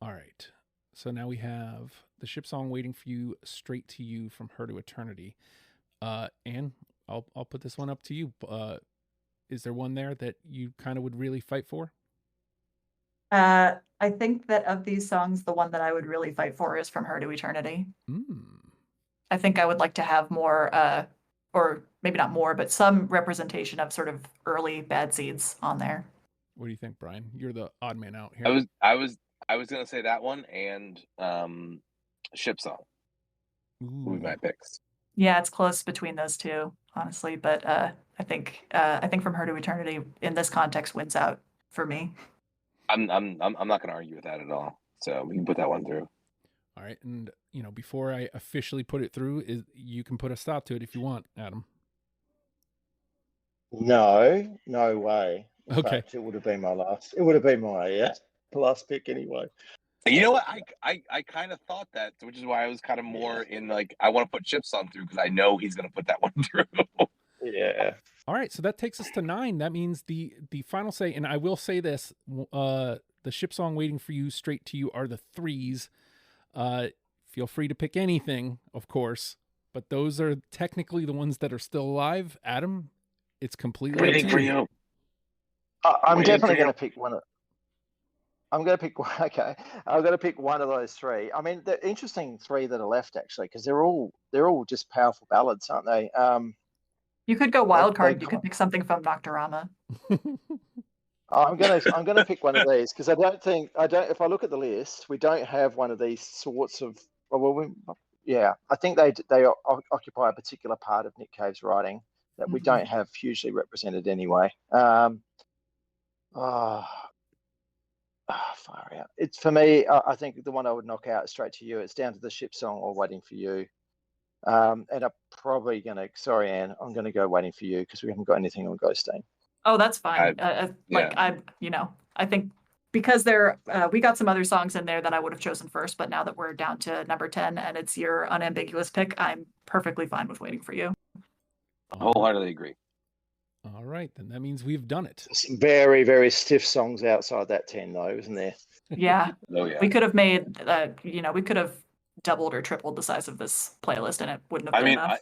All right. So now we have the Ship Song, Waiting for You, Straight to You, From Her to Eternity. Anne, I'll put this one up to you. Is there one there that you kind of would really fight for? I think that of these songs, the one that I would really fight for is From Her to Eternity. I think I would like to have more, or maybe not more, but some representation of sort of early Bad Seeds on there. What do you think, Bryan? You're the odd man out here. I was gonna say that one and Ship Song. Would be my picks. Yeah, it's close between those two, honestly. But I think From Her to Eternity in this context wins out for me. I'm not gonna argue with that at all. So we can put that one through. All right, and before I officially put it through, you can put a stop to it if you want, Adam. No way. In okay. fact, it would have been my last. It would have been my last pick anyway. You know what? I kind of thought that, which is why I was kind of more in like I want to put Ship Song through because I know he's gonna put that one through. Yeah. All right, so that takes us to 9. That means the final say, and I will say this: the Ship Song, Waiting for You, Straight to You are the 3s. Feel free to pick anything, of course, but those are technically the ones that are still alive. Adam, it's completely waiting for you. I'm definitely going to pick one. I'm going to pick one. Okay, I'm going to pick one of those 3. I mean, the interesting 3 that are left actually, because they're all just powerful ballads, aren't they? You could go wild card. You could pick something from Nocturama. I'm gonna pick one of these because I don't. If I look at the list, we don't have one of these sorts of. I think they occupy a particular part of Nick Cave's writing that we don't have hugely represented anyway. Far out. It's for me. I think the one I would knock out straight to you. It's down to the Ship Song or Waiting for You. And I'm probably gonna. Sorry, Anne. I'm gonna go Waiting for You because we haven't got anything on Ghosteen. Oh, that's fine. I think because we got some other songs in there that I would have chosen first, but now that we're down to number 10 and it's your unambiguous pick, I'm perfectly fine with Waiting for You. Wholeheartedly agree. All right, then that means we've done it. Some very, very stiff songs outside that 10, though, isn't there? Yeah. Oh yeah. We could have made, we could have doubled or tripled the size of this playlist, and it wouldn't have been enough.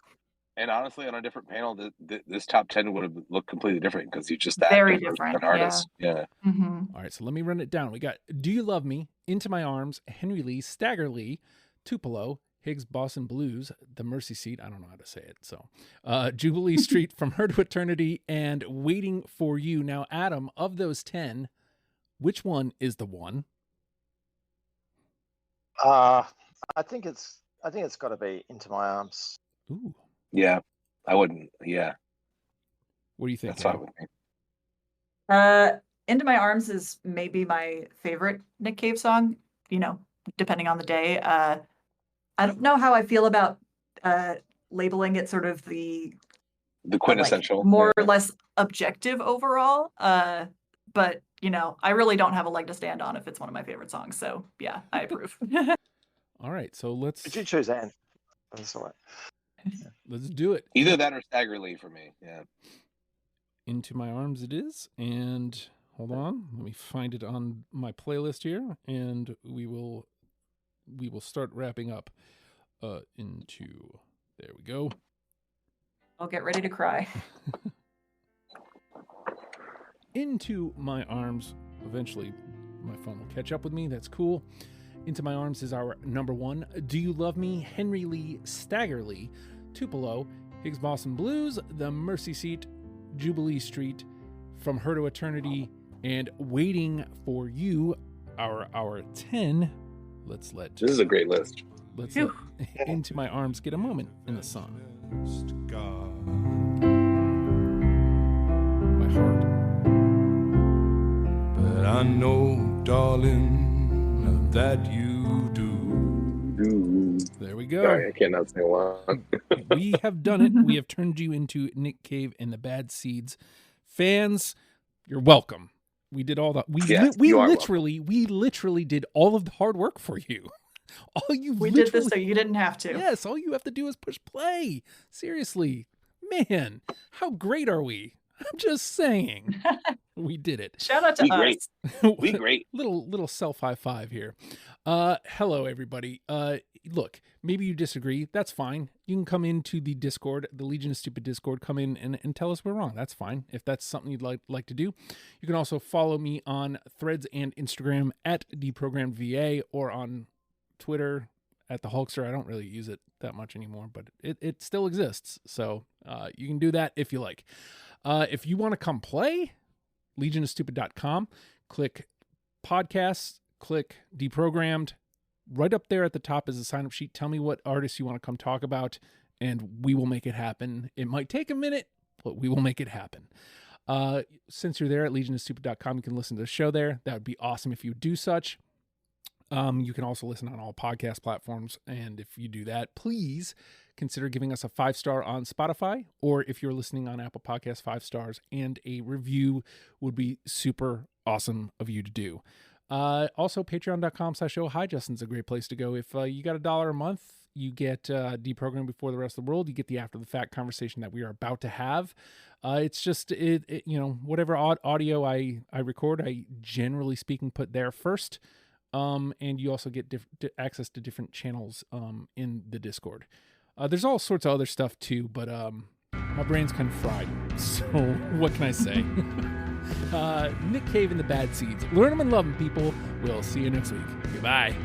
And honestly, on a different panel, this top 10 would have looked completely different because he's just that very different artist. Yeah. Mm-hmm. All right, so let me run it down. We got Do You Love Me, Into My Arms, Henry Lee, Stagger Lee, Tupelo, Higgs Boston Blues, The Mercy Seat, I don't know how to say it, so Jubilee Street, From Her to Eternity, and Waiting for You. Now, Adam, of those 10, which one is the one? I think it's got to be Into My Arms. Ooh. Yeah, I wouldn't. Yeah. What do you think? That's fine with me. Into My Arms is maybe my favorite Nick Cave song, depending on the day. I don't know how I feel about labeling it sort of the quintessential, more or less objective overall. But I really don't have a leg to stand on if it's one of my favorite songs. So yeah, I approve. All right, so let's. Did you choose Anne? That's all right. Let's do it. Either that or Stagger Lee for me. Yeah. Into My Arms it is. And hold on, let me find it on my playlist here, and we will start wrapping up into. There we go. I'll get ready to cry. Into My Arms. Eventually, my phone will catch up with me. That's cool. Into My Arms is our number one. Do You Love Me? Henry Lee, Stagger Lee, Tupelo, Higgs Boston Blues, The Mercy Seat, Jubilee Street, From Her to Eternity, and Waiting for You, our 10. This is a great list. Let's let Into My Arms get a moment in the sun. My heart. But I know, darling, that you do. There we go. Sorry, I cannot sing along. We have done it. We have turned you into Nick Cave and the Bad Seeds fans. You're welcome. We did all that. We literally did all of the hard work for you. We did this so you didn't have to. Yes, all you have to do is push play. Seriously, man, how great are we? I'm just saying. We did it. Shout out to us. Great. We great. Little self high five here. Hello everybody. Look, maybe you disagree. That's fine. You can come into the Discord, the Legion of Stupid Discord, come in and tell us we're wrong. That's fine. If that's something you'd like to do. You can also follow me on Threads and Instagram at DeprogramvedVA or on Twitter at the Hulkster. I don't really use it that much anymore, but it still exists. So you can do that if you like. If you want to come play, legionofstupid.com, click podcasts, click deprogrammed. Right up there at the top is a sign-up sheet. Tell me what artists you want to come talk about, and we will make it happen. It might take a minute, but we will make it happen. Since you're there at legionofstupid.com, you can listen to the show there. That would be awesome if you do such. You can also listen on all podcast platforms, and if you do that, please consider giving us a 5-star on Spotify, or if you're listening on Apple Podcasts, 5 stars and a review would be super awesome of you to do. Also, patreon.com/oh hi Justin's a great place to go. If you got $1 a month, you get deprogrammed before the rest of the world. You get the after the fact conversation that we are about to have. It's just whatever audio I record, I generally speaking put there first. And you also get access to different channels in the Discord. There's all sorts of other stuff too, but my brain's kind of fried. So what can I say? Nick Cave and the Bad Seeds. Learn them and love them, people. We'll see you next week. Goodbye.